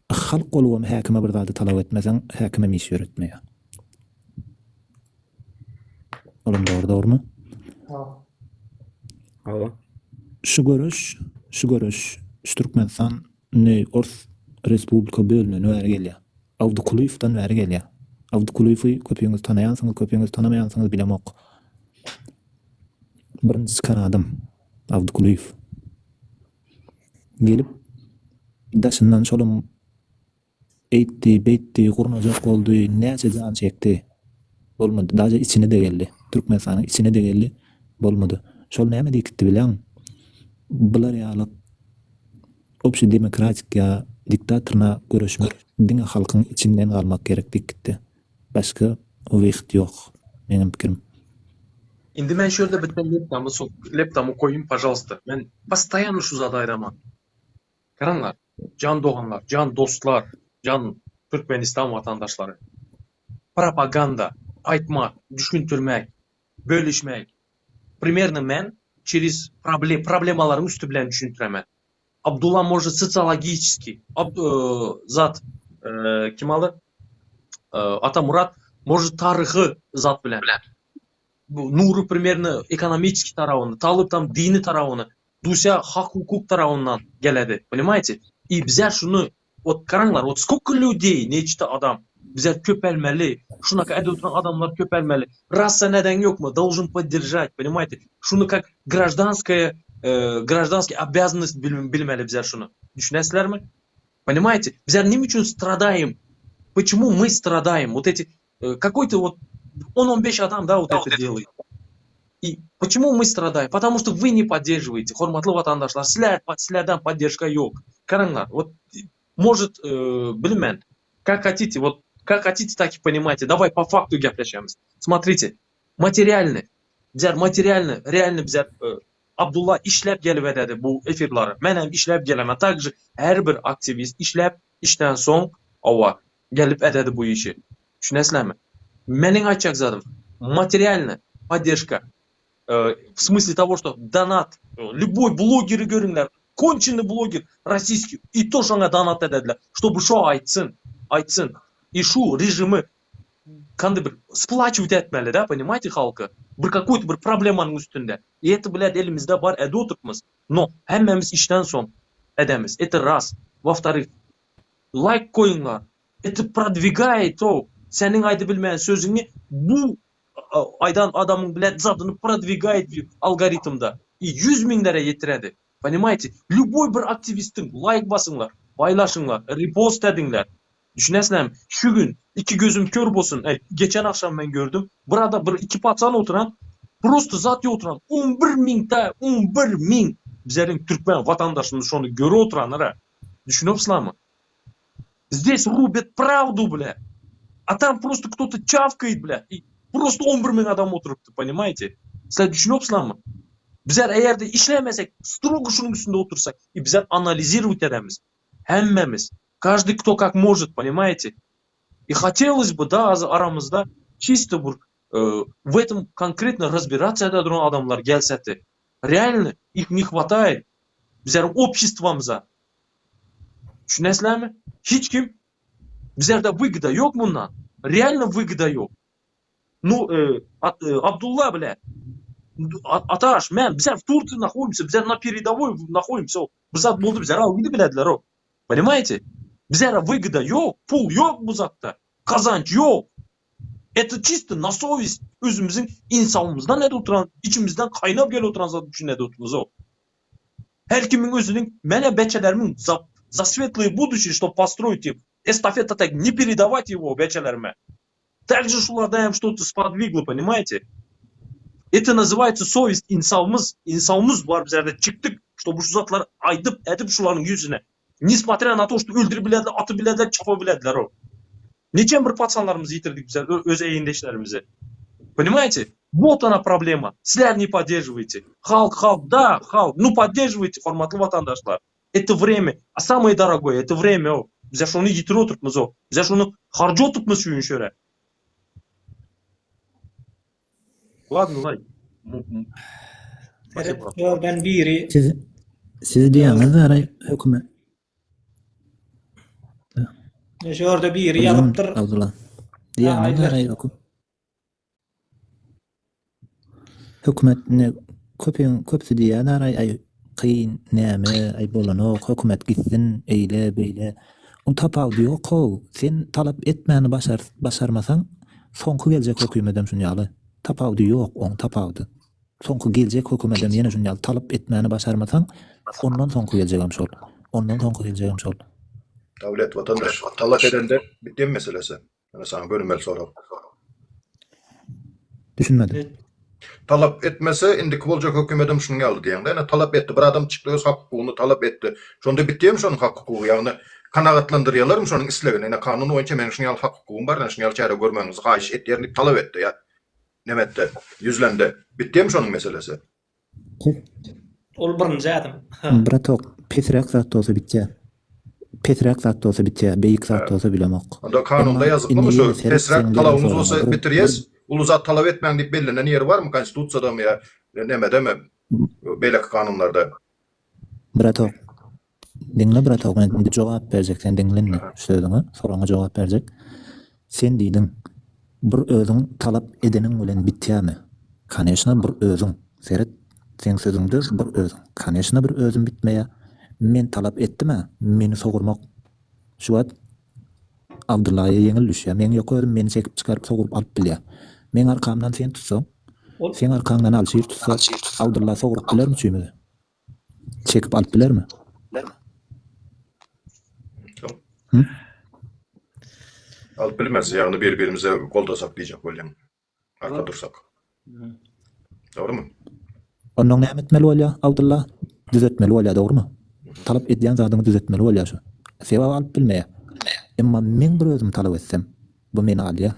Halk olwam häkime bir zady talap etmeseň, häkime iş ýöretmeýär. Olam dogrymy? Şu görüş Türkmenistan Ors Respublika bölümüne bäri gelýär. Awdukuluyevdan bäri gelýär. Awdukulyevy köpüňiz tanaýansyňyz, köpüňiz tanamaýansyňyz bilemok. Birinji kanadym Awdukuliyev. Gelip daşyndan şolum eýtdi, gurnajak boldy, näçe jan çekdi. Bolmady. Daja içine de geldi. Türkmenistanyň içine de geldi. Bolmady. Şol näme diýipdi bilen? Bular ýalyk opşy demokratik ýa diktatorna görüşmek, diňe halkyň içinden galmak gerek diýipdi. Başga o wagt ýok. Menim pikirim. Indi men şöyle bitmen laptopu koyayım, пожалуйста. Men постоянно şu zada ayraman. Karanlar, can doğanlar, can dostlar, can Türkmenistan vatandaşları. Propaganda, aytmak, düşüntürmek, bölüşmek. Примерно men через проблемаларым üstü bilen düşüntüremen. Abdullah может социологически, zat Kemal Ата Murat может tarıхы zat bilen. Bu Nuru примерно экономический таравыны, Talip tam dini taravını, Дуся hak hukuk taravından geledi. Понимаете? И bizler şunu, вот karanlar, вот сколько людей, нечто adam Bize köpelmeli. Şuna kadar oturan adamlar köpelmeli. Rasa neden yok mu? Должен поддержать, понимаете? Şunu как гражданская обязанность bilmeli bizler şunu. Düşünesizler mi? Понимаете? Bizler nim için страдаем? Почему мы страдаем? Вот эти какой-то вот 10-15 адам, да, вот это делает. И почему мы страдаем? Потому что вы не поддерживаете. Hormatly vatandaşlar, sizlerden поддержка yok. Караңlar, вот может, bilmem, как хотите, вот как хотите, так и понимаете. Давай по факту гапляшемиz. Смотрите, материально, bizler материально, реально bizler Abdullah işlep gelip ededi bu efirleri. Men hem işlep geleme. Также her bir aktivist işlep işten son ova gelip ededi bu işi. Düşünesizler mi? Menin açacak zadım. Материально поддержка. В смысле того, что донат, любой блогер görünler, конченый блогер российский, и то şuna donat edediler, чтобы şu айтсын, и şu rejimi kandı bir sплачивать etmeli da, понимаете, halkı? Bir какой-то bir problemanın üstünde. И это, блядь, elimizde var, ede oturtmaz. No, hemmemiz işten son edemiz. Это раз. Во-вторых, like koyunlar. Это продвигает o. Senin aydı bilmeyen sözünü bu aydan adamın bile zadını продвигает algoritmda. 100 minlere yetiredi. Понимаете? Любой bir aktivistin like basınlar, paylaşınlar, repost edinler. Düşünesizler mi? Şu gün iki gözüm kör bolsun. Geçen akşam ben gördüm. Burada bir iki patsan oturan, просто zatya oturan 11 min bizlerin Türkmen vatandaşımız şunu göre oturanlara. Düşünüyorsunuz mu? Здесь рубят правду, бля. А там просто кто-то чавкает, бля. И просто 11 min adam oturuptu, понимаете? Sizler düşünüyorsunuz mu? Bizler eğer de işlemesek, strogo şunun üstünde otursak, и bizler анализировать edemiz. Hemmemiz. Каждый кто как может, понимаете? И хотелось бы, да, арамызда чисто в этом конкретно разбираться ede duran adamlar gelseydi. Реально их не хватает. Bizlerin обществомыза. Düşünesizler mi? Hiç kim? Bizlerde выгода yok bundan. Реально выгода yok. Ну, Абдулла, бля, Аташ, мен, bizler в Турции находимся, bizler на передовой находимся. Bir zat buldu bizler, algıydı bilediler o. Понимаете? Bizlere выгода yok, pul yok bu zatta. Kazanç yok. Это чисто на совесть özümüzün insanımızdan ne de oturan, içimizden kaynap gel oturan zat için ne de oturmaz o. Her kimin özünün, mene beçelerimin за светлое будущее, чтобы построить им. Эстафета так, не передавать его бечелерме. Также шулардаем что-то сподвигло, понимаете? Это называется совесть insanımız. İnsanımız var bizlerde çıktık, чтобы şu zatlar aydıp edip şuların yüzüne. Nесмотря на то, что öldürebilediler, atıbilediler, çapabilediler o. Niçin bir patsanlarımızı yitirdik bizler, öz eğindeşlerimizi? Понимаете? Вот она проблема. Sizler не поддерживаете. Халк, да, халк. Ну поддерживайте, hormatly vatandaşlar. Это время, а самое дорогое, это время o. Bizler şunu yitir oturtmaz o. Bizler şunu harcı oturtmaz şu şöyle. Ладно, lay. Oradan biri Siz diýäňiz aray hökümet. şu orada biri yapıptır. Abdullah. Diýäňiz aray hökümet ne köpsi diýän aray ay kıyın näme ay bolanok hökümet gitsin eýle beýle. On tapaw diýok. Sen talap etmäni başarmasaň soňky geljek hökümetem şunýaly. Tapaw diýok, on tapawdy. Soňky geljek hökümetem ýene şunýaly talap etmäni başarmasaň ondan soňky geljegem şol. Ondan soňky geljegem şol. Devlet, vatandaş, talap edende bitdiğin meselesi. Yani sana bölünmeli soru. Düşünmedim. Talap etmese indiki bolacak hökümetim şunu geldi diýende. Yani talap etti. Bir adam çıktı öz hakkugyny talap etti. Şonda bitdiýem şonuň hakkugy. Yani kanagatlandyrýarlar mı şonuň islegini? Yani kanun boýunça men şunu hakkugym bar, şunu çare görmeňizi gaýyş etýärni talap etdi ya. Nemette, yüzlendi. Bitdiýem şonuň meselesi. Ol birinji adam. Bratok, Petrak zatdozy bitýär. Petrak zatdozy bitýär, beýik zatdozy bilemok. Onda kanunda yazıklı mı şu? Pesrak talabımız olsa bitirýäs. Uluzat talap etmeň diýip belirlenen ýeri barmy konstitusiýada mı ya? Nemede mi? Beýlek kanunlarda. Bratok. Dinle bratok, men indi jogap berjek, sen dinlenme. Sözüňe, soraňa jogap berjek. Sen diýdin, bir özüň talap edenin bilen bitýärmi? Kanaşna bir özüň. Seret, sen sözüňde bir özüň. Kanaşna bir özüm bitmeýär. Men talap etdime, meni sogurmak. Şuwat Abdullah'a yeňil düşýär. Men ýok özüm meni çekip çykaryp sogurup alyp bilýär. Men arkamdan sen tutsaň, sen arkamdan alşyr tutsaň, Abdullah sogurup bilermi çüýmedi? Çekip alyp bilermi? Alıp bilmez. Yani birbirimize koldasak diyecek bolýan. Arka dursak. Doğru mu? Ondan näme etmeli bolýar Abdullah? Düzeltmeli bolýar, dogrymy? Talap edýän zadyny düzeltmeli bolýar şu. Sebäbi alyp bilmeýär. Emma men bir özüm talap etsem, bu meni alýar.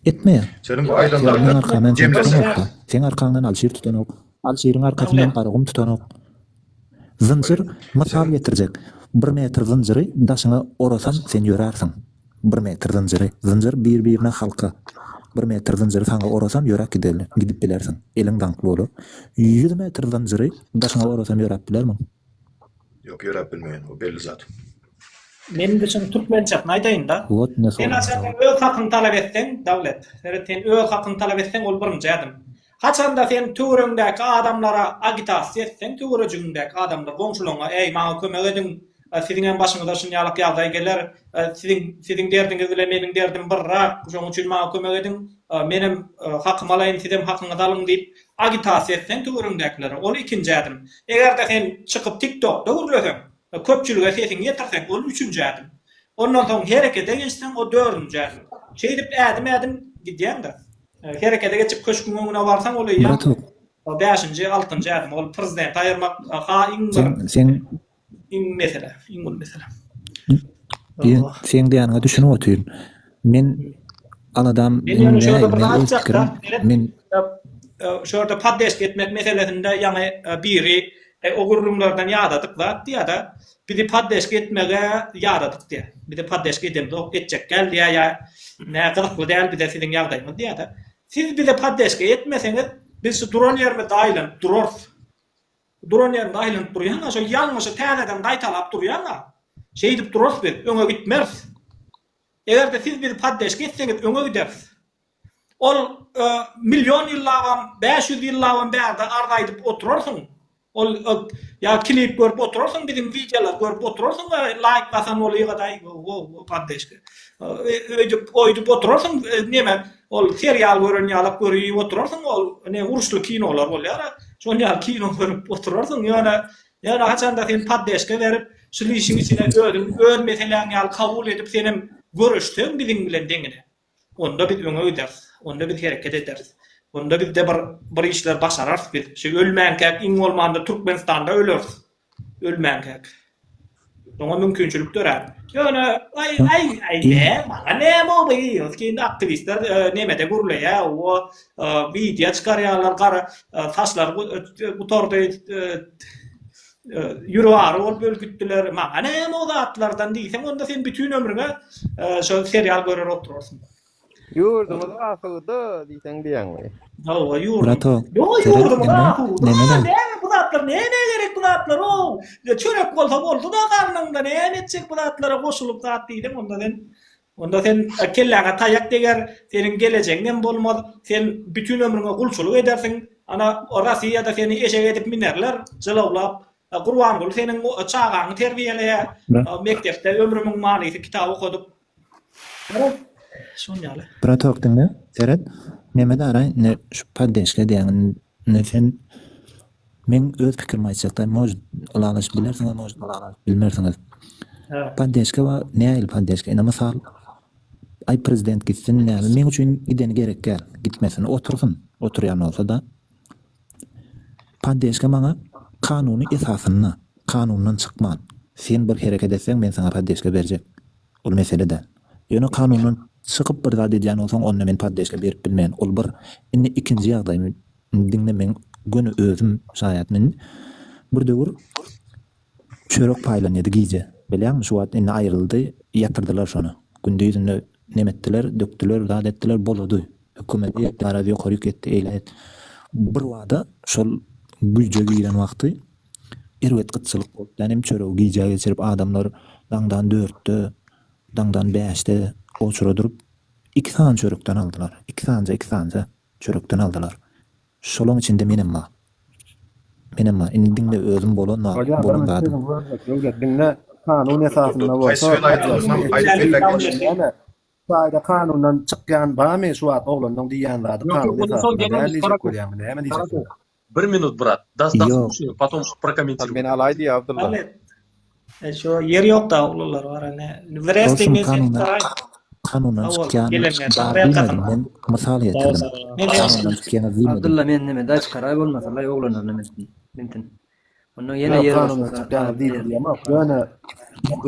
Etmeýär. Senin bu Men aylanlarını arkamdan cemlesin. sen arkandan alşyr tutanok, alşyryň arkasyndan garagym tutanok. Zynjyr mysal getirjek. 1 metr zynjyry daşyňa orasam sen ýörärsiň. 1 metr zynjyry, zynjyr bir-birine halka. 1 metr zynjyry saňa orasam ýörak giderler, gidip bilersiň. Eliň daňkly bolar. 100 metr zynjyry daşyňa orasam ýörak bilermi? Yok yörep bilmeyen. O belli zat. Men için Türkmençe aýdaýyn da. Wot ne Sen açan öz hakyny talap etseň, dawlet. Sen öz hakyny talap etseň ol birinji adym. Haçanda sen töwerüňdäki adamlara agitasiýa etseň, töwerejüňdäki adamlar goňşularyňa ey maňa kömek edin, siziň başyňyzda şunýalyk ýagdaý geler, siziň derdiňiz bilen meniň derdim birrak, şoň üçin maňa kömek edin, menim hakymy alaýyn, sizem hakyňyzy alyň diýip agitasiýa etseň töwerüňdäkilere. Ol ikinji adym. Egerde sen çykyp TikTokda gürleseň, köpçülüge sesiň ýetirseň, ol üçünji adym. Ondan soň herekete geçseň, o dördünji adym. Şeýdip ädim gidýän-de. Herekete geçip köşküň öňüne barsaň ol ýa. O 5-nji, 6-njy adym, ol prezident aýyrmak sen mesele, ol mesele. Sen diýeniňe düşünip oturýun. Men aladam men şurada paddeş etmek meselesinde ýa-ni biri o gurulumlardan ýadadyk zat diýär-de. Bizi paddeş etmege ýadadyk diýär. Bizi paddeş edemdi, etjek geldi ýa nä gydykly däl bize siziň ýagdaýyňyz diýär-de. Siz bize paddeş etmeseňiz, biz şu duran ýerme daýlan durarys. Duran ýerme daýlan durýan, şol ýalňyşy täzeden gaýtalap durýan. Şeýdip durarys biz, öňe gitmeriz. Egerde siz bizi paddeş etseňiz öňe gidersiz. Ol milyon ýyllardan, 500 ýyllardan bäri ardaýdyp oturarsyň. Ol ya klip görüp oturarsyň, bizim videolar görüp oturarsyň we like basan ol ýygaday paddeşke. Oýdup oturarsyň, näme ol serial görünýär, görüp oturarsyň, ol ne uruşly kinolar bolýar. Şonýa kino görüp oturarsyň, ýa-ni haçanda sen paddeşke berip, şu işin içine öz meselelerini kabul edip senin görüştüğün bizim bilen deňine. Onda biz öňe gideriz. Onda biz hereket ederiz. Onda biz de bir işler başararız biz. Şu ölmänkäk iň bolmanda Türkmenistanda öleriz. Ölmänkäk. Ona mümkinçilik dörer. Ýöne ay maňa näme bolýar? Kendi aktivistler nemede gurulýar, o video çykarýarlar, gara taşlar bu torda ýürüwar bolup ölgütdiler. Maňa näme o zatlardan diýsen, onda sen bütün ömrüňe şo serial görer oturarsyň. Yurdumuz ahıdı diýsen diýäňmi? Hawa yurdum. Brato, Yurdum ahıdı. Neden? Bu zatlar näme gerek bu zatlar o? Çörek bolsa boldy da garnyňda näme etjek bu zatlara goşulyp zat diýdim onda sen kelläge taýak deger, senin gelecegiňden bolmaz, sen bütün ömrüňe gulçuluk edersiň. Ana Russiýada seni eşek edip minerler, jylaglap, Gurban bol senin çağaňy terbiýeleýär, mektepde ömrümiň manyny kitap okudyp. Şonýaly. Brato okdyňda, Serhat, näme dara ne şu paddeşke diýen ne sen men öz pikirimi aýtjakda moj ulanyş bilersiňiz, moj ulanyş bilmersiňiz. Paddeşke we näil paddeşke? Ina mysal ay prezident gitsin, näme men üçin gideni gerek gel, gitmesin, otursun, oturýan bolsa da. Paddeşke maňa kanuny esasyny, kanundan çykman. Sen bir hereket etseň men sana paddeşke berjek. Ol meselede. Ýöne kanundan çykyp bir zat edýän bolsaň onda men paddeşke berip bilmeýän. Ol bir inni ikinji ýagdaý diňde men göni özüm şaýatmyn. Bir döwür çörek paýlanýady giýje. Bilýärmi şu wagt inni aýryldy, ýatyrdylar şonu. Gündüzünde nemetdiler, döktüler, zat etdiler, bolady. Hökümet radio koryk etdi, eýlet. Bir wagda şol güýje giýen wagty erwet gytçylyk boldy. Hem çörek giýje geçirip adamlar daňdan 4'te, daňdan 5'te oçura durup 2 san çörekden aldylar. 2 sanca çörekden aldylar. Şolaň içinde menem bar. Indiňde özüm bolan Dinle kanun esasında bolsa. Qaysı vilayetlerden ayıp belirlenmiş? Sayda kanundan çıkýan bamy şu wagt oglanyň diýen zady Yok, kanun onu son esasında gelmemiz däl para- diýip näme diýjek? 1 minut, брат. Даст Yok. потом прокомментирую. Ben alaydı ya Abdullah. Halit. Şu yer yok da oğullar var hani. Wrestling Olsun, kanundan- saray. Kanundan Awal, çıkýan gelenler, bar buraya bilmedim, katılma. men mysal getirdim. Ne Kanundan çıkýany bilmedim. Abdullah men nime daç karay bolmasa la oglanar mentin. Onu yine yer kanundan olsa çıkýan diýip ama ýöne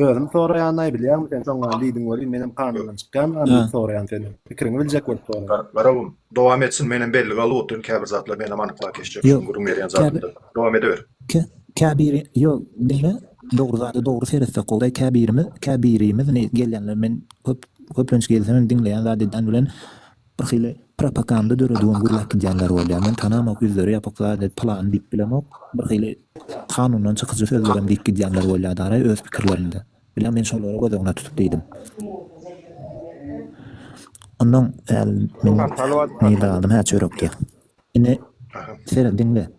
özüm soraýanly bilýär misin? Soňra liýdiň boly menem kanundan çıkýan Ha. soraýan seni. Fikriňi biljek bolup soraýan. Garabım, dowam etsin menen belli galy otun käbir zatlar menem anyklap geçjek. Yok. Gurun berýän zatynda. Dowam edeber. Kabiri yok deme doğru zady doğru feretse golday kabirimiz ne gelýänler men köpünç gelsen dinleýän zadydan bilen bir hili propaganda döredüğüm gurlak gidýänler bolýar. Men tanamak yüzleri ýapyk zady plan dip bilemok bir hili kanundan çykyjy sözlerem dip gidýänler bolýar da öz pikirlerinde. Bilen men şolary gözüňe tutup diýdim. Ondan men ne aldım ha çörükde. Ine sen dinle.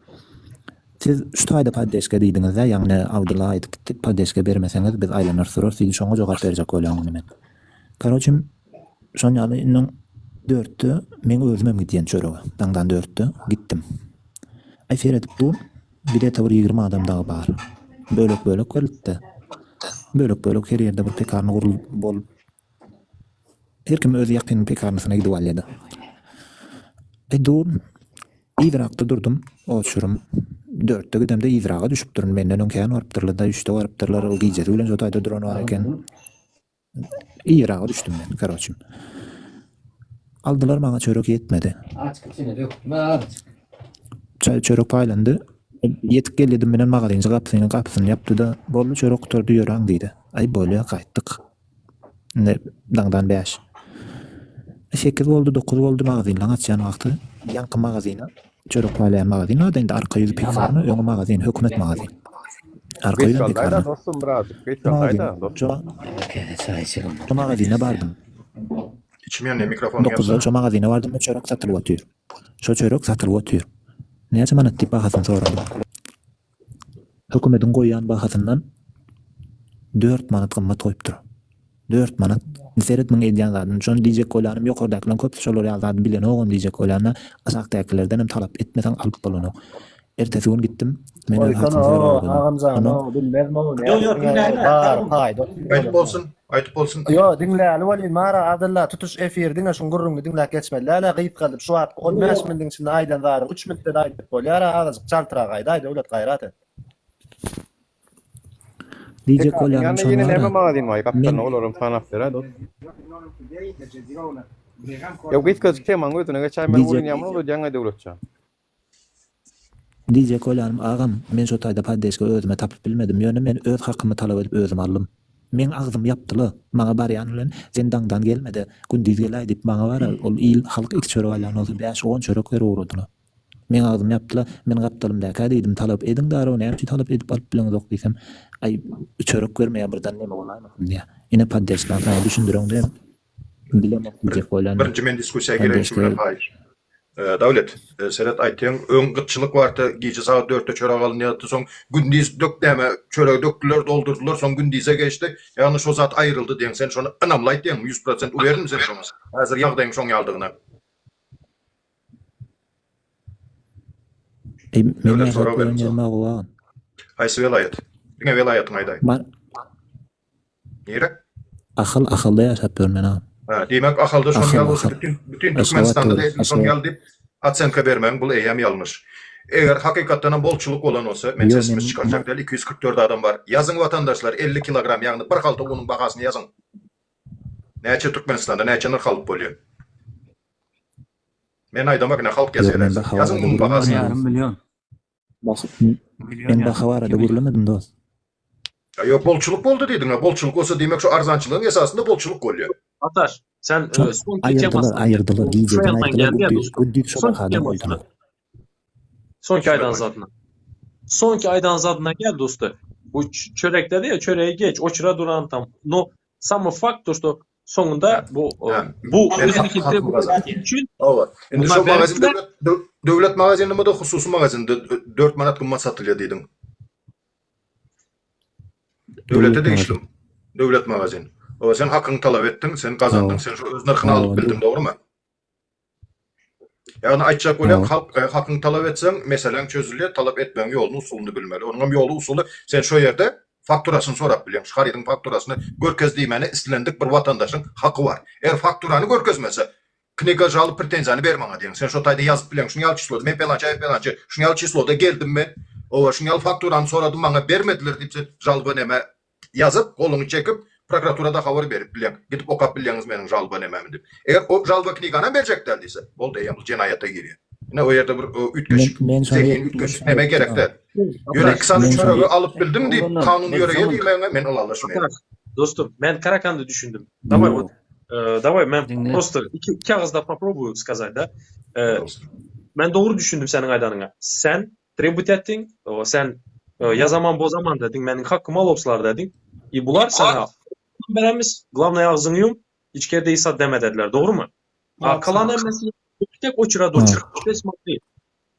Siz şu taýda paddeşke diýdiňiz ya, ýagny Abdullah aýdyp gitdik, paddeşke bermeseňiz biz aýlanar surar, siz şoňa jogap berjek bolýan men. Karoçym, şoň ýaly iniň 4'tü men özümem gidýän çörege, daňdan 4'tü gitdim. Aýfer edip bu bir de 20 adam daha bar. Bölük geldi. Bölük her ýerde bir pekarny gurul bolup her kim öz ýakyny pekarnysyna gidip alýady. Dur İdrakta durdum, oçurum. 4'te gidemde idraga düşüp durun. Menden öňkäň warpdyrlar da 3'te warpdyrlar ol giýjedi. Bilen şu taýda duran bar eken. İdraga düşdüm men, karoçym. Aldylar maňa çörek yetmedi. aç içine dök. Aç. Çörek paýlandy. Yetip geldim menen magazyny gapysyny ýapdy da boldy çörek turdy ýöraň diýdi. Ay bolýa gaýtdyk. Ne daňdan 5. 8 boldy 9 boldy magazyny açýan wagty ýanky magazyna çörek paýlaýan magazyny öňde arka ýüzü pekarny öňe magazyny hökümet magazyny. Arka ýüzü Geçiyor pekarny. da dostum biraz. Geçiyor da dostum. Şu magazyna bardım. İçmeyen ne mikrofon 9'da şu magazyna bardım, çörek satylyp otýar. Şu çörek satylyp otýar. Näçe manat diýip bahasyny soradım. Hökümetiň goýan bahasyndan 4 manat gymmat goýupdyr. 4 manat. Seret men edýän zadyn, şonu diýjek bolarym ýokardakylaryň köp şolary ýazady bilen oğun diýjek bolarna asakdakylardan hem talap etmesen alyp bolany. Ertesi gün gittim. Men Oýsan ağamzan, bilmezmi onu. Yok, dinläýän. Aytyp bolsun. Yo, dinläli bolýan mara Abdullah tutuş efirdiňe şoň gurrungy dinläp geçmeli. Lala gyýyp galyp şu wagt 15 mindiň içinde aýdan zary 3 minitde aýdyp bolýar, azyk çaltyra gaýdy, döwlet gaýrat et. Diýjek bolarym Yani yine neme şonu. magazin var. Kaptan olurum sana aftera dost. Yok git kız keman götüne geçer men Diyecek- vurun yamur olur janga devletçi. Diýjek bolarym agam men şu taýda paddeşke özüme tapyp bilmedim. Ýöne men öz hakymy talap edip özüm aldym. Men agzym ýapdylar. Maňa barýan bilen zendaňdan gelmedi. Gündiz gelýär diýip maňa bara ol il halk iki çörek alan olsa 5-10 çörek ber uğradylar. Men agzym ýapdylar. Men gapdalym da diýdim talap ediň dary onu hem talap edip alyp bilen zok diýsem ay çörek bermeýär birden neme bolarmy diýe. Ine paddeşken taýda düşündürüňde bilemok diýjek bolarym. Birinci men diskussiýa girelim şu bilen haýyr. Dawlet, Serat aýtdyň, öň gytçylyk bardy, gije saat 4'te çörek alınýardy, soň gündiz dökdäme çörek döktüler, doldurdular, soň gündize geçdi. Ýagny şo zat aýryldy diýen, sen şonu anamlaýt diýen, 100% uberdim sen şonu. Häzir ýagdaýyň şoň ýaldygyna. Men Döwlet soraw ýa-da berdim. ýerme Haýsy welaýat? Diňe welaýatyň aýdaý. Bar Nere? ahylda ýaşap görmen ha. Demek ahalda şoň Ahal, ýaldysa ahal. bütün Aşgabat Türkmenistanda değil, da şoň aşgabat. ýaldy. Atsenka bermeň bul eýem ýalňyş. Eger hakykatdan bolçuluk bolan bolsa, men Yo, sesimiz men- çykarjak däl 244 adam bar. Ýazyň watandaşlar 50 kilogram ýagny bir halta unyň bagasyny ýazyň. Näçe Türkmenistanda näçe narh alyp bolýar? Men aýdamak ne halk Yo, men ýazýar. baha Ýazyň unyň barada bagasyny. Yarım milyon. Men baha barada gürlemedim dost. Ýok bolçuluk boldy diýdiň. Bolçuluk bolsa demek şu arzançylygyň esasında bolçuluk bolýar. Ataş, sen son Ayırdılar, giyecekten ayırdılar, gündüz şu Son bakada iki koydular. Sonki aydan zadına. Sonki aydan zadına gel dostu. Bu çöreklerde ya çöreğe geç. O çıra duran tam. No, samo fakt dostu. Sonunda bu bu özellikle bu için Ova. Indi Bunlar şu magazin beripler. döwlet magazininde mi de hususy magazinde 4 manat gymmat satylýar diýdiň. Döwlete de işlim. Döwlet magazin. O sen hakyny talap etdiň, sen kazandyň, sen şu öz narhyny alyp bildin, dogrymy? Yani aýtjak bolan halk hakyny talap etseň, meselen çözülýär, talap etmeň ýoluny, usulyny bilmeli. Onuň ýolu usuly sen şo ýerde fakturasyny sorap bilýän. Şahariýetin fakturasyny görkezdiýmeni istilendik bir watandaşyň haky var. Eger fakturany görkezmese, kniga jaly pretenziyany bermaňa diýen. Sen şo taýda ýazyp bilýän, şuňal çysloda men pelançy, şuňal çysloda geldim men. O şuňal fakturany soradym, maňa bermediler diýip sen jalba näme ýazyp, goluny çekip prokuraturada habar berip bilýän. Gidip okap bilýäňiz meniň jalba nämämi diýip. Eger o jalba knigany berjekler diýse, boldy ýa-da jinayata girýär. Ne o ýerde bir ütgeç, zehin ütgeç näme gerekdir? Ýörek sany çöregi alyp bildim diýip kanun ýörege diýmeňe men alaşmaýam. Dostum, ben Karakan'da düşündüm. Давай, ben просто iki ağızda попробую сказать, da. Ben doğru düşündüm senin aydanına. Sen tribut ettin, sen yazaman bozaman dedin, menin hakkımı alopslar dedin. Bular sana beremiz, главное ağzını yum, hiç kerde İsa deme dediler, doğru mu? Kalan emesi tek oçura doçur.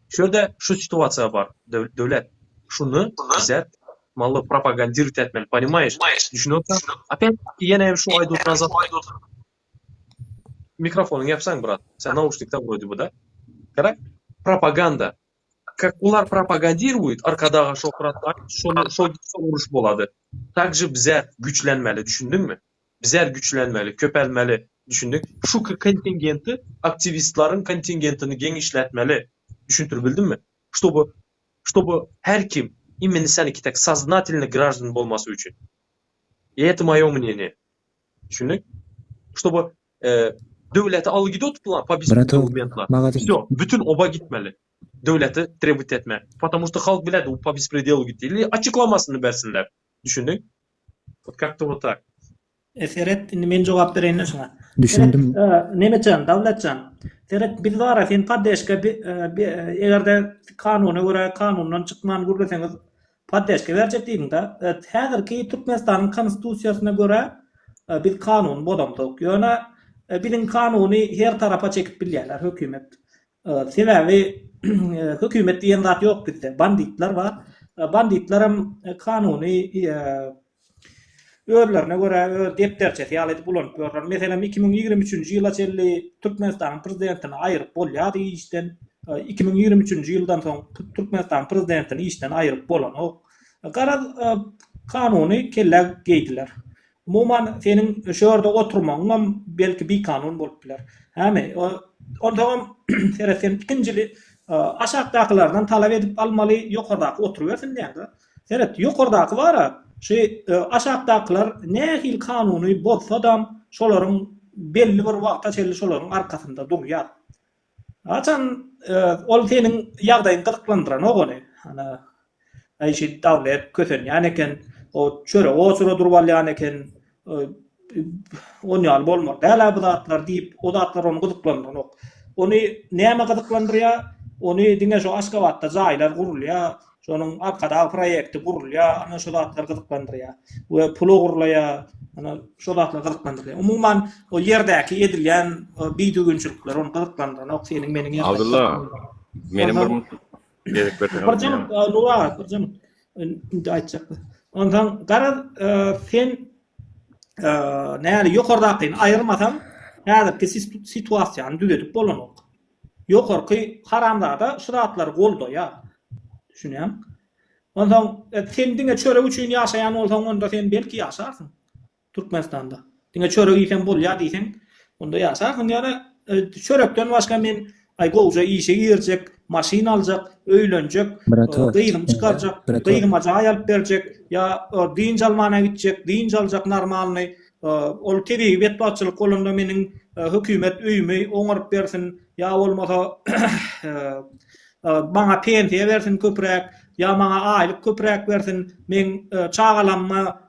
Şöyle şu situasiya var, devlet. Şunu bize malı propagandировать etmeli, понимаешь? Düşünüyorsan, опять yine şu ayda oturan mikrofonunu yapsan brat, sen наушникта вроде бы, да? Karak, propaganda. Как ular propagandируют, arkadağa şokratlar, şo uruş boladı. Takjı bize güçlenmeli, düşündün mü? Bizer güçlenmeli, köpelmeli, düşündük. Şu kontingenti, aktivistlerin kontingentini genişletmeli, düşüntürbildin mi? Чтобы her kim, именно sen iki tek сознательный граждан olması için. И это мое мнение. Düşündük. Чтобы devleti al gidiyor tutulan по беспределу. Все, bütün oba gitmeli. Devleti tribut etme. Потому что halk biledi bu по беспределу gitti. Или açıklamasını versinler. Düşündük. Вот как-то вот так. Seret, men jogap bereýin şuna. Düşündüm. Nemeçen, Davletcan. Seret, bir wara sen paddeşke egerde kanuny görä kanundan çykman gürleseňiz paddeşke berjek diýdiň-de. Häzirki Türkmenistanyň konstitusiýasyna görä bir kanun bodamdyk. Ýöne bilen kanuny her tarafa çekip bilýärler hökümet. Sebäbi hökümet diýen zat ýok bizde. Banditler var. Banditlerim kanuny örlerine göre depterçesi alıp bulanıp görürler. Mesela 2023-nji ýyla çelli Türkmenistan prezidentini aýryp bolýar işden 2023-nji ýyldan soň Türkmenistan prezidentini işden aýryp bolan o garaz kanuny kelle geýdiler. Umuman senin şöýerde oturmaňam belki bir kanun bolup biler. Häme ondan sen ikinjili aşağıdakilerden talep edip almaly, ýokardaky oturuversin diýär. Seret ýokardaky bara aşağıdakiler ne hil kanuny bozsa da şolaryň belli bir wagta çelli şolaryň arkasında durýar. Açan ol seniň ýagdaýyny gyzyklandyran ogony. Ana aýşy dawlet kösenýän eken, o çöre oçura durup alýan eken, onyal bolmar. Däl bu zatlar diýip, o zatlar onu gyzyklandyran ok. Ony näme gyzyklandyrýar? Ony diňe şo Aşgabatda jaýlar gurulýar. Şonun arkada proyekti gurulýar, ana şo zatlar gyzyklandyrýar. We pulo gurulýar, ana şo zatlar gyzyklandyrýar. Umuman o ýerdäki edilýän biýdügünçilikler onu gyzyklandyran ok seniň meniň ýa. Abdullah, menim bir gerek berdim. Barjam, Nura, barjam. Aýtjak. Ondan garaz sen näli ýokardaky aýyrmasaň, häzirki situasiýany düzeltip bolan ok. Ýokarky haramda şu zatlar golda ýa. Düşünýän. Ondan sen diňe çörek üçin ýaşaýan bolsaň onda sen belki ýaşarsyň Türkmenistanda. Diňe çörek ýesen bolýar diýsen, onda ýaşarsyň. Ýa-da çörekden başga men goýja işe girjek, maşina aljak, öýlenjek, gyýrym çykarjak, gyýryma jaý alyp berjek, ýa diň jalmana gitjek, diň aljak normalny. Ol tebi betbaçylyk golunda meniň hökümet öýümi oňaryp bersin, ýa bolmasa bana pensiya versin köprek, ya bana aylık köprek versin, men çağalanma,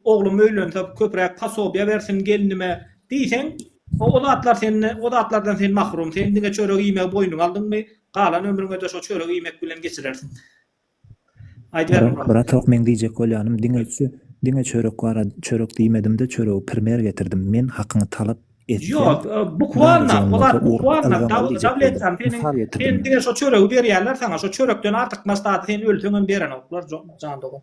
oğlum öýlense köprek pasobiya versin gelinime diýsen, o zatlardan sen mahrum, sen diňe çörek ýemek boýnuň aldynmy, galan ömrüňe de şo çörek ýemek bilen geçirersin. Biratok men diýjek bolýanym, diňe çörek bara çörek diýmedim de çöregi pirmer getirdim. Men hakyny talap etdim. Yok, bukwanna, davletden sen diňe şo çöregi berýärler, sana şo çörekden artyk mastat sen ölsüňem beren oklar jan dogo.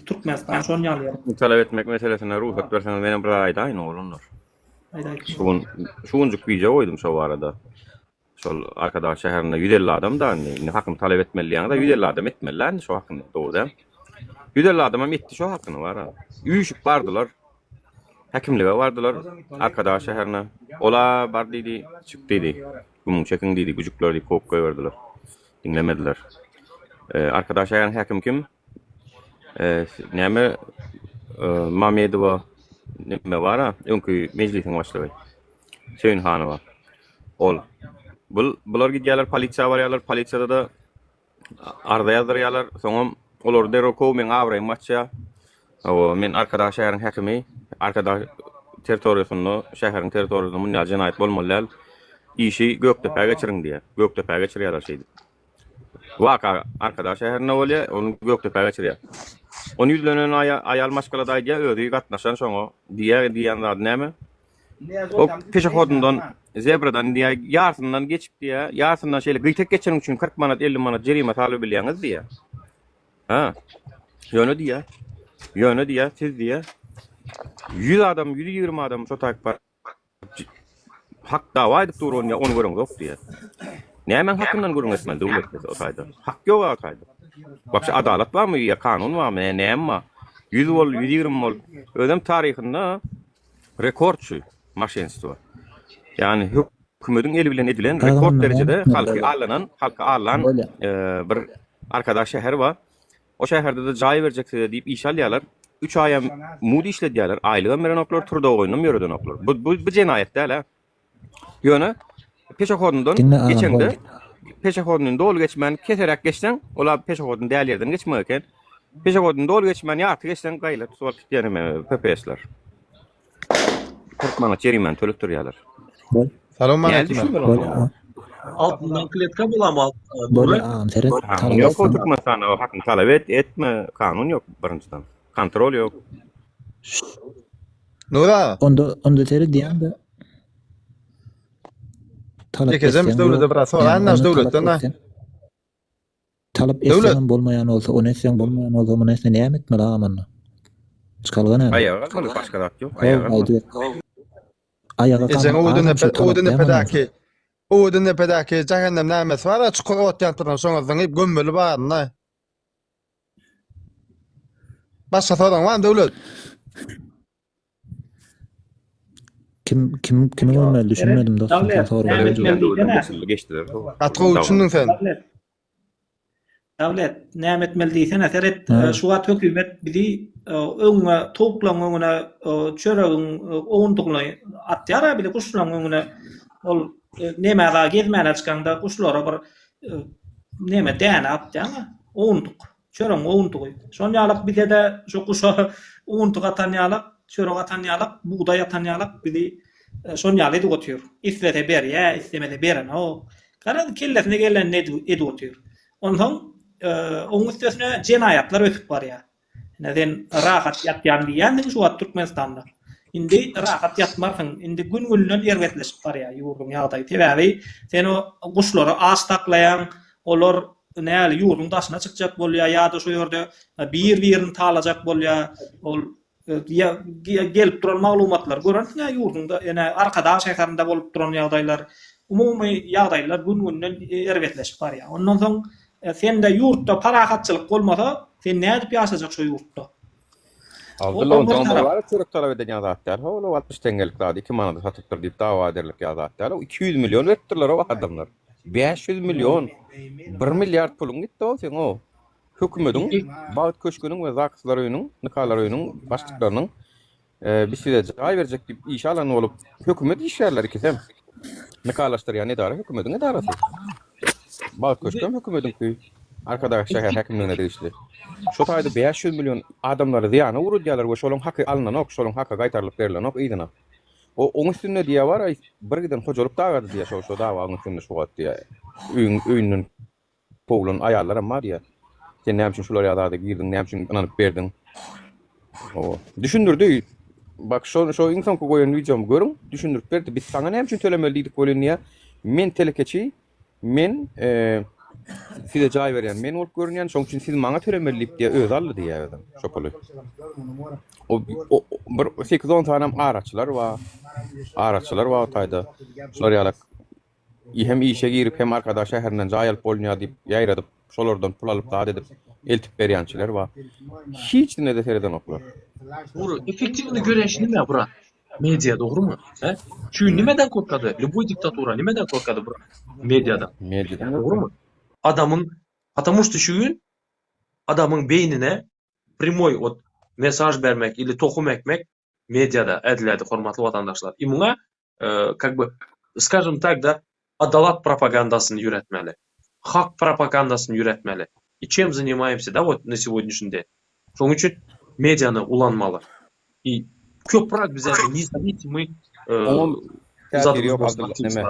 Türkmenistan şonu ýaly. Talep etmek meselesine ruhsat berseňiz benim bir aýda aýyn olanlar. Şuňjuk video koydum şu arada. Şol arkadaş şäherinde 150 adam da ne hakym talep etmeli ýa-da 150 adam etmeliler şu hakynda doğru. 150 adam etti şu hakyny var ha. Üýüşüp bardylar. Hakimlige bardylar arkadaş şäherine. Ola bar diýdi, çık diýdi. Gumum çekin diýdi, güjükler diýip kop koýberdiler. Dinlemediler. Arkadaş şäheriniň hakim kim? Näme Mamedowa näme var ha? Öňkü meclisiň başlygy. Hüseyin Hanowa. Ol. Bular gidýärler polisiýa barýarlar, polisiýada da arda ýazdyryarlar. Soňam olar derok men awraýym maçça. Men arkadaş şäheriniň hakimi, arkadaş territoriýasyny, şäheriň territoriýasyny munýa jenaýat bolmaly. İşi Göktepe'ye geçirin diye. Göktepe'ye geçiriyorlar şeydi. Vaka arkadaş şäherine bolýa, onu Göktepe'ye geçiriyor. Onu yüzlenen ayal maşgalada diye ödüğü katnaşan şoňa diýen zat näme? O peşehodundan zebradan diye ýartyndan geçip diye ýartyndan şeýle gytek geçiriň üçin 40 manat 50 manat jerime talap bilýäňiz diye. Ha. Ýöne diye siz diye 100 adam 120 adam şo takip hak dawa edip durun ya onu görüň yok diye. Nämen hakyndan görüň etmeli döwletde o taýda. Hak ýok o taýda. Bak adalet barmy ýa kanun barmy näme? 100 bol 120 bol. Ödem taryhynda rekordçu maşinistwa. Yani hökümetiň eli bilen edilen rekord derejede halka alan bir arkadaş şäher bar. O şäherde de jaý berjekse diýip iş alýarlar. 3 aýa mudi işledýärler. Aýlyga beren oklar turda oýnam ýöreden oklar. Bu jenaýat däl. Ýöne peşehodundan geçende peşehodunun dolu geçmen keserek geçsen ola peşehodun däl ýerden geçmeken peşehodun dolu geçmen ýarty geçsen gaýlar suwap diýenim PPS'ler. 40 manat jerimen төлüp durýarlar. Salam aleyküm. Altından kletka bulamaz. Yok o Türkmenistan o hakym talep etme kanun yok birinçiden. Kontrol yok. Nura. Onda teri diýen de Geçeceğimiz devlete biraz sonra anlaş devletten ha. Talap etsen bolmayan olsa, o netsen bolmayan olsa, o netsen näme etmeli amanna? Çıkalgan ha. Ayağa kalk başka da yok. Ayağa kalk. Sen Odun nepedaki cehennem nämesi var, çukur ot ýantyran soňuzdan hep gömmeli barna. Başga soran var devlet. Kim görmeli düşünmedim dostum. Geçtiler. Atga üçündün sen. Davlet näme etmeli diýsen seret şu wagt hökümet bizi öňe toplagyna çöregin oňdukly atýara bile kuşlagyna ol näme gezmäne çykanda kuşlara bir näme däne atýama oňduk çöreg oňdugy şonu alyp bize de şu kuşa oňduk atan ýalyk çöreg atan ýalyk buğday atan ýalyk bizi şonu ýaly edip otýar istlete ber ýa islemede beren o gara kellesine gelen edip otýar ondan onun üstüne jenaýatlar ötüp barýar. Neden rahat ýatýan diýen şu wagt Türkmenistanda. Indi rahat ýatmarsyň, indi gün-günden erwetleşip barýar ýurdun ýagdaýy. Täbäri sen o guşlary az taklayan, olar näli ýurdun daşyna çykjak bolýar ýa-da şu ýerde bir-birini talajak bolýar. Ol gelip duran maglumatlar gören ýurdunda ene arkada şäherinde bolup duran ýagdaýlar, umumy ýagdaýlar gün-günden erwetleşip barýar. Ondan soň sen de yurtta parahatçılık bolmasa sen ne edip ýaşajak şu yurtta? Aldylar var çörek talep eden ýazatlar. Ola 60 tengelik zady 2 manat satypdyr diýip dawa ederlik ýazatlar. 200 milyon beripdirler o adamlar. 500 milyon 1 milyard pulun gitdi o sen o. Hökümetiň Baýt köşküniň we zakyslar öýüniň, nikalar öýüniň başlyklarynyň bir süýde jaý berjek diýip iş alan bolup hökümet işlerler ikisem. Nikalaşdyrýan edara hökümetiň edarasy. Baýt köşkün hökümetiň arkadaş şäher hakimligine degişli. Şu taýda 500 milyon adamlar ziýana urudýarlar we şolaryň haky alynan ok, şolaryň haky gaýtarylyp berilen ok ýa-da. O oň üstünde diýe bar, birgiden hojalyk dagady diýe şu dawa üstünde şu gat diýe. Öýünden poglun aýallar amma diýe. Sen näme üçin şolary ýa-da girdiň, näme üçin inanyp berdiň? O düşündirdi. Bak şu insan koýan videomu görüň, düşündirip berdi. Biz saňa näme üçin tölemeli diýip bolýan ýa? Men telekeçi, men size jay berýän men bolup görünýän, şoň üçin siz maňa töremellik diýe öz aldy diýýärdim şopaly. O bir 8-10 tanem araçlar var taýda. Şolar ýalak hem işe girip hem arkadaş şäherinden jay alyp bolýar diýip ýaýradyp şolardan pul alyp da edip eltip berýänçiler var. Hiç ne de sereden oklar. Doğru. Efektivini göreş nime bura? Medya doğru mu? He? Çünkü nimeden korkadı? Любой diktatura nimeden korkadı bura? Medyadan. Doğru mu? Потому что şu gün adamın beynine primoy o mesaj vermek ili tohum ekmek medyada ediledi hormatly vatandaşlar. Imuna как бы скажем так da adalet propagandasını yürütmeli. Hak propagandasını yürütmeli. И чем занимаемся, да, вот на сегодняшний день? Şoň üçin mediany ulanmalı. И köprak bize nizamiyetimi Täsiri ýok neme.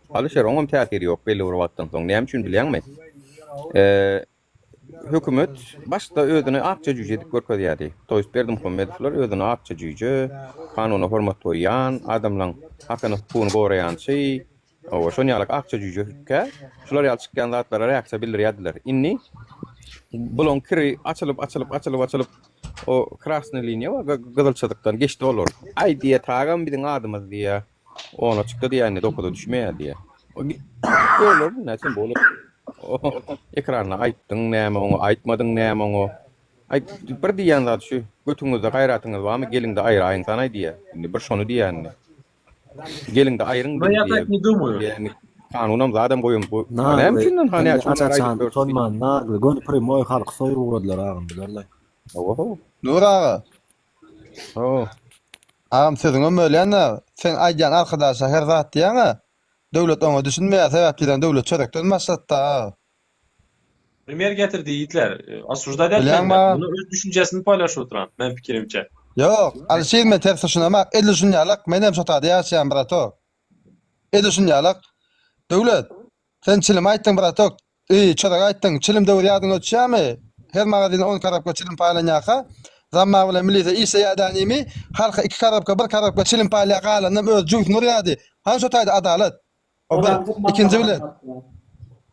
Alışar oňam täsiri ýok belli bir wagtdan soň. Näme üçin bilýärmi? Hökümet başda özüni akça jüje edip görkezýärdi. Toýst Berdimuhamedowlar özüni akça jüje, kanuny hormat goýan, adamlaryň hakyny hukukyny goraýançy, o şoň ýaly akça jüje şular ýaly çykkan zatlara reaksiýa bildirýärdiler. Inni bulon kiri açılıp o krasny liniýa we gyzylçydykdan geçdi bolar. Ay diýe tagam biziň adymyz diýe. Ona çykdy diýeni dokuda düşmeýär diýe. O bolar näçe bolar. Ekrana aýtdyň näme oňa aýtmadyň näme oňa. Ay bir diýen zat şu götüňizde gaýratyňyz barmy gelingde aýraýyň sanaý diýe. Indi bir şonu diýenni. Gelingde aýryň diýe. Я так не думаю. Yani kanunam zadam goýum bu. Näme üçin hani açyp Tolman, nagly, gönü primoy halk soýurdylar agam bilerler. Oho. Nur ağa. Ağam sözüň ömölýän, sen aýdan arkadaşa her zat diýäň, döwlet oňa düşünmeýär sebäplerden döwlet çörekden maksatda. Primer getirdi yiğitler. Asujda etmediler. Bunu öz düşüncesini paylaşıp oturan. Ben fikrimce. Yok. Alşir men tersi şunamak. 50 şunyalık. Menem şota diýäçän brato. 50 şunyalık. Döwlet. Sen çilim aýtdyň brato. Çörek aýtdyň. Çilim döwür ýadyň ötşämi? Her magazyna 10 karapka çilim paýlanýaka. Zamma bilen milise ise ýadanimi halka 2 karapka 1 karapka çilim paýlaýa galanam öz juýk nur ýady. Hanşo taýda adalet. O ikinci bilen.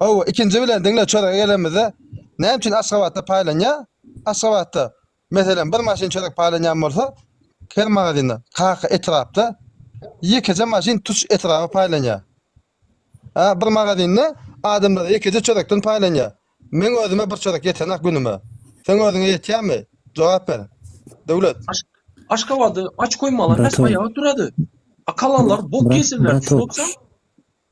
O ikinci bilen diňle çörek gelemizde. Näme üçin Aşgabatda paýlanýa? Aşgabatda meselen bir maşyn çörek paýlanýan bolsa, her magazyna kaka etrapda 2 maşyn tuş etrapy paýlanýa. Bir magazyna adamlar 2 çörekden paýlanýa. Men özüme bir çörek ýetenek günüme. Sen özüňe ýetýärmi? Jogap ber. Döwlet. Aşgabatda aç koymalar näme aýaga durady. Akalanlar bok kesirler. Şoňsa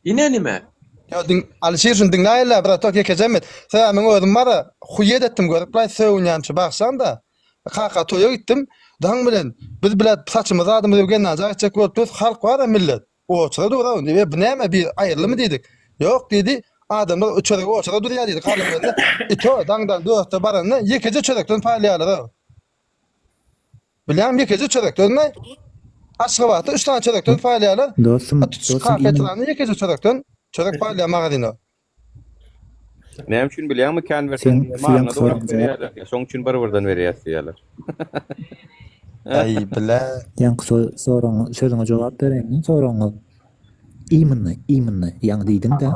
ine nime? Ya Alşir şun dinläýärler, bir tok ýekejemet. Sen men özüm bara huýet etdim görüp, laý söwünýänçi baksan da. Kaka toýa gitdim. Daň bilen biz bilet saçymyz adamy degenden jaýçak bolup biz halk bara millet. O çyra dura, ne bu näme bir aýrylymy diýdik. Ýok diýdi. Adamlar uçarak o çyra durýar diýdi. Kalymda ito daňdan döwürde barany ýekeje çörekden paýlaýarlar. Bilýän ýekeje çörekden ne? Aşgabatda 3 tane çörekden paýlaýarlar. Dostum, ýekeje çörekden çörek paýlaýar magazyna. Näme üçin bilýärmi konversen maňa berýärler. Şoň üçin bir-birden berýär diýerler. Ay bile. Ýa-ni sözüňe jogap bereň, soraňy iýmynly ýa-ni diýdiň-de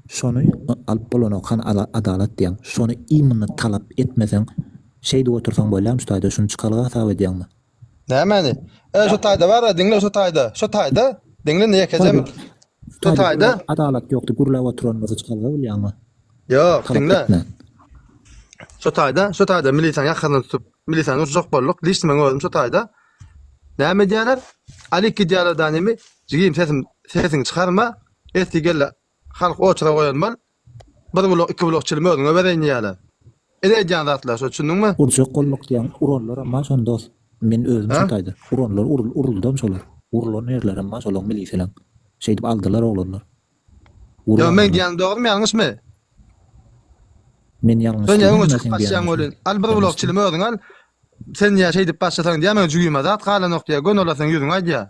şonu alyp bolanokan adalet diýen. Şonu iýmynly talap etmeseň şeýde otursaň bolýar, şu taýda şunu çykaryp hasap edýärmi? Näme? Şu taýda bar, diňle şu taýda. Diňle näme ýekejem? Şu taýda adalet ýokdy, gurulap oturanmazy çykaryp bolýarmy? Yok, diňle. Şu taýda milisiýa ýakyny tutup, milisiýany uzak bolluk, listemen özüm şu taýda. Näme diýerler? Alik diýerler danimi, jigim sesini çykarma, etdi gelle halk oçra goýanmal. Bir blok, 2 blok çilme özüňe bereň diýerler. Edeýän zatlar, şo düşündiňmi? Uzak golluk diýen urallar amma şon dost. Men özüm şu taýda. Urallar uruldym şolar. Urulan ýerler amma şolaň milisiýalar. Şeýdip aldylar oglanlar. Ya men diýen dogrymy, ýalňyşmy? Men ýalňyş. Sen ýa-ni çykyp başlaýan bolan. Al bir blok çilme özüň al. Sen ýa şeýdip başlasaň diýä men jüýüme zat galan noktaýa gön olasaň ýüzüň aýdýa.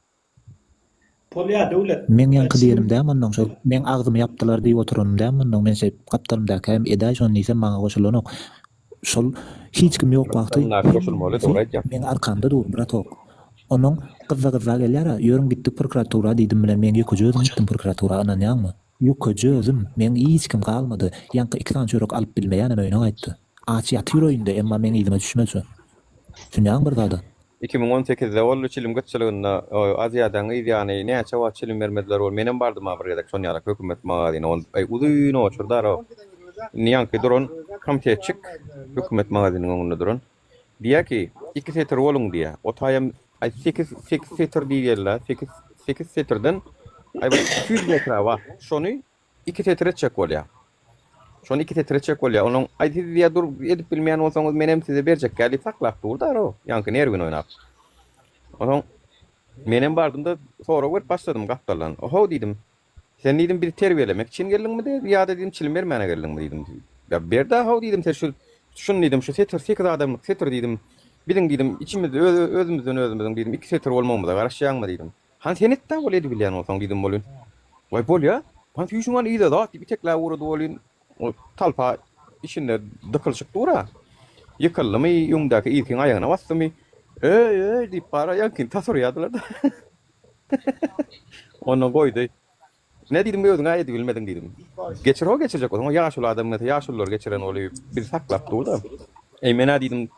Polya döwlet. Men ýanky diýerim däm ondan şol. Men agzymy ýapdylar diýip oturanym däm ondan men şeýip gapdarymda hem edä şonu diýsem maňa goşulanok. Şol hiç kim ýok wagty. Men arkamda dur bratok. Onuň gyza gelýär, ýörüm gitdik prokuratura diýdim bilen men ýeküje özüm gitdim prokuratura anan ýagmy. Ýukaja özüm, men hiç kim galmady. Ýanky 2 tane çörek alyp bilmeýän öýüne gaýtdy. Aç ýatyr öýünde, emma men ýygyma düşmese. Şundan bir zada. 2018-de ollu çilim göççülüğünde Aziýadan ýany näçe wagt çilim bermediler ol. Menem bardym bir gedek şonu ýarak hökümet magazyny on uzun oçurdar o. Niýanky duran komitetçik hökümet magazynyň öňünde duran. Diýär ki 2 setr boluň diýär. O taýam 8 setr diýerler. 8 setrden 200 metre var. Şonu 2 setre çek bolýar. Şonu 2 setre çek bolýar. Onuň aýdyp dur edip bilmeýän bolsaňyz menem size berjek gelip saklap durdar o. Ýanky nerwin oýnap. Onuň menem bardym da sonra bir başladym gapdalan. Oho diýdim. Sen diýdim bir terbiyelemek için geldiňmi diýdim. Ýa diýdim çilim bermäne geldiňmi diýdim. Ya berdi ho diýdim şunu diýdim şu setr 8 adam setr diýdim. Bidiň diýdim içimizde özümizden diýdim 2 setr bolmamyza garaşýarmy diýdim. Han sen etdi bolýar bilýän bolsaň diýdim bolýan. Way bolýar. Han ýüşüňan ýyda da bir tekler urdy bolýan. O talpa içinde dıkılçık dura. Yıkılmy ýuňdaky ýykyň aýagyna basdymy. Ey diýip para ýanky tasor ýadylar da. Onu goýdy. Ne diýdim özüň aýdy bilmediň diýdim. Geçir o geçirjek o ýaşul adamlar ýaşullar geçiren oly bir saklap durdy. Ey mena diýdim.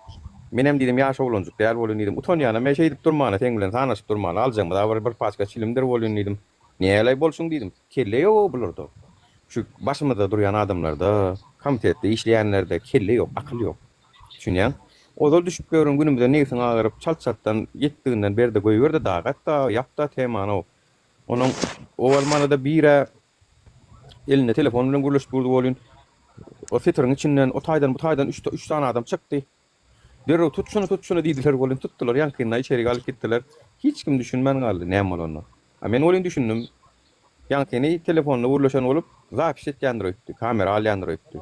Menem diýdim ýaş oglunjuk däl bolýan diýdim. Utanýana men şey diýip durmana teň bilen tanaşyp durmana aljam da bir paçka çilimdir bolýan diýdim. Näle bolşuň diýdim. Kelle ýok bularda. Şu başymyzda durýan adamlarda, komitetde işleýänlerde kelle ýok, akyl ýok. Düşünýän? Ozal düşüp görün günümizde neýsin agyryp çalçatdan ýetdiginden berde goýberdi da gatda ýapda temany o. Onuň owalmanyda bire eline telefon bilen gürleşip durdy bolýan. O setriň içinden o taýdan bu taýdan 3 tane adam çykdy. Derrew tut şunu diýdiler bolýan, tutdular ýankyna içeri galyp gitdiler. Hiç kim düşünmän galdy näme bolany. Men olyn düşündüm. Ýankyny telefonla urlaşan olup zapis etýändir öýtdi, kamera alýandyr öýtdi.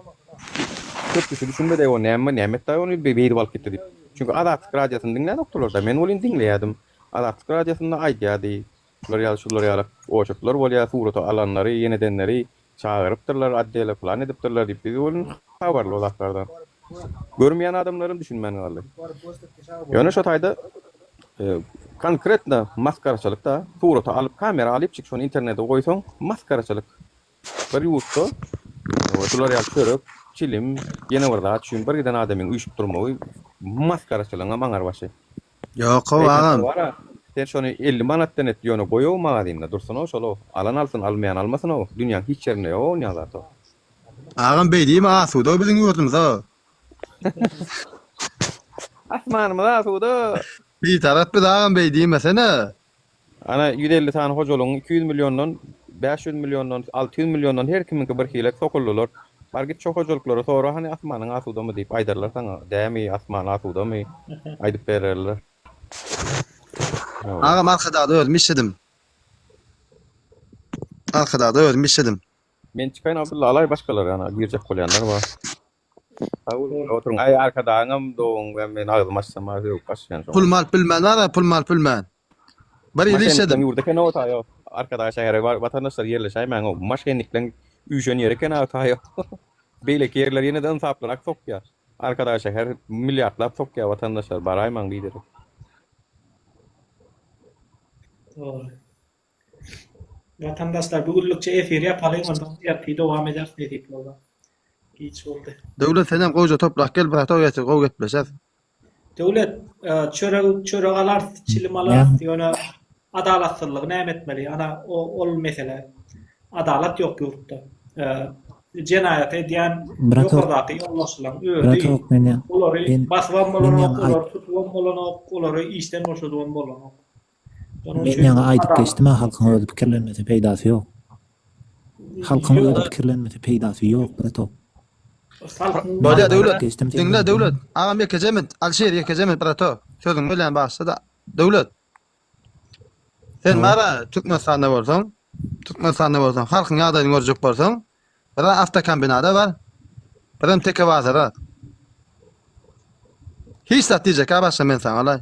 Çok kişi düşünmedi o näme taý ony beýdi balyp gitdi diýip. Çünki Azatlyk radiosyny dinleýän doktorlar da men olyn dinleýärdim. Azatlyk radiosyny aýdýady. Şular ýaly oçuklar bolýar, surata alanlary, ýenedenleri çağırıpdyrlar, addiýele plan edipdirler diýip biz olyn habarly olaklardan. Görmeýän adamlaryň düşünmän galdy. Ýöne şo taýda konkretna maskaraçylykda surata alyp kamera alyp çyk şonu internete goýsaň maskaraçylyk. Bir ýurtda şular ýaly çörek, çilim, ýene bir zat şuň bir giden adamyň üýşüp durmagy maskaraçylygyna maňar başy. Ýok agam. Sen şonu 50 manatdan et ýöne goýaw magazyna dursun o şol alan alsyn almaýan almasyn o dünýäň hiç ýerinde ýok ňazat o. Agam beýdim asuda biziň ýurtymyzda. Asmanymyz asuda. Bir tarap bir agam beýdim mesene. Ana 150 tane hojoluň 200 milyondan 500 milyondan 600 milyondan her kiminki bir hilek sokullular. Bar git çok hojoluklara sonra hani asmanyň asudamy diýip aýdarlar saňa. Dämi asman asudamy aýdyp bererler. Agam arkada da ölmüşdim. Arkada da ölmüşdim. Men çıkayn Abdullah alay başgalar ana girjek bolýanlar bar. Oturun ay arkadaňam doň men agzym açsam ýok başlaýan. Pul mal bilmän. Bir ilişedim. Ýurdaki no taýo. Arkadaş şäherä watandaşlar ýerleşäýmän o maşenlikden üýşen ýere kenä taýo. Beýleki ýerler ýeneden saplanak sokýar. Arkadaş şäher milliardlap sokýar watandaşlar baraýman diýdir. Doğru. Vatandaşlar bugünlükçe efir yapalım ondan yapıyı devam eder dedik valla. Hiç oldu. Döwlet senem goýja toprak gel bir taýa gow getmeşäs. Döwlet çörek alar, çilim alar, ýöne adalatsyzlyk näme etmeli? Ana ol mesele. Adalat ýok ýurtda. Jenayat edýän ýokardaky ýollaşylan öýdi. Olary baswan bolanok, olary tutwan bolanok, olary işden boşadwan bolanok. Men ýa aýdyp geçdim, halkyň öýdüp pikirlenmesi peýdasy ýok. Halkyň öýdüp pikirlenmesi peýdasy ýok, brato. Bolýar döwlet. Dinle döwlet. Agam ýekejemet, Alşer ýekejemet brato. Sözüň bilen başlada. Döwlet. Sen mara Türkmenistan'da bolsaň, halkyň ýagdaýyny görjek bolsaň, bir avtokombinata bar. Birim teke bazara. Hiç satdyjak, başga men saňa alay.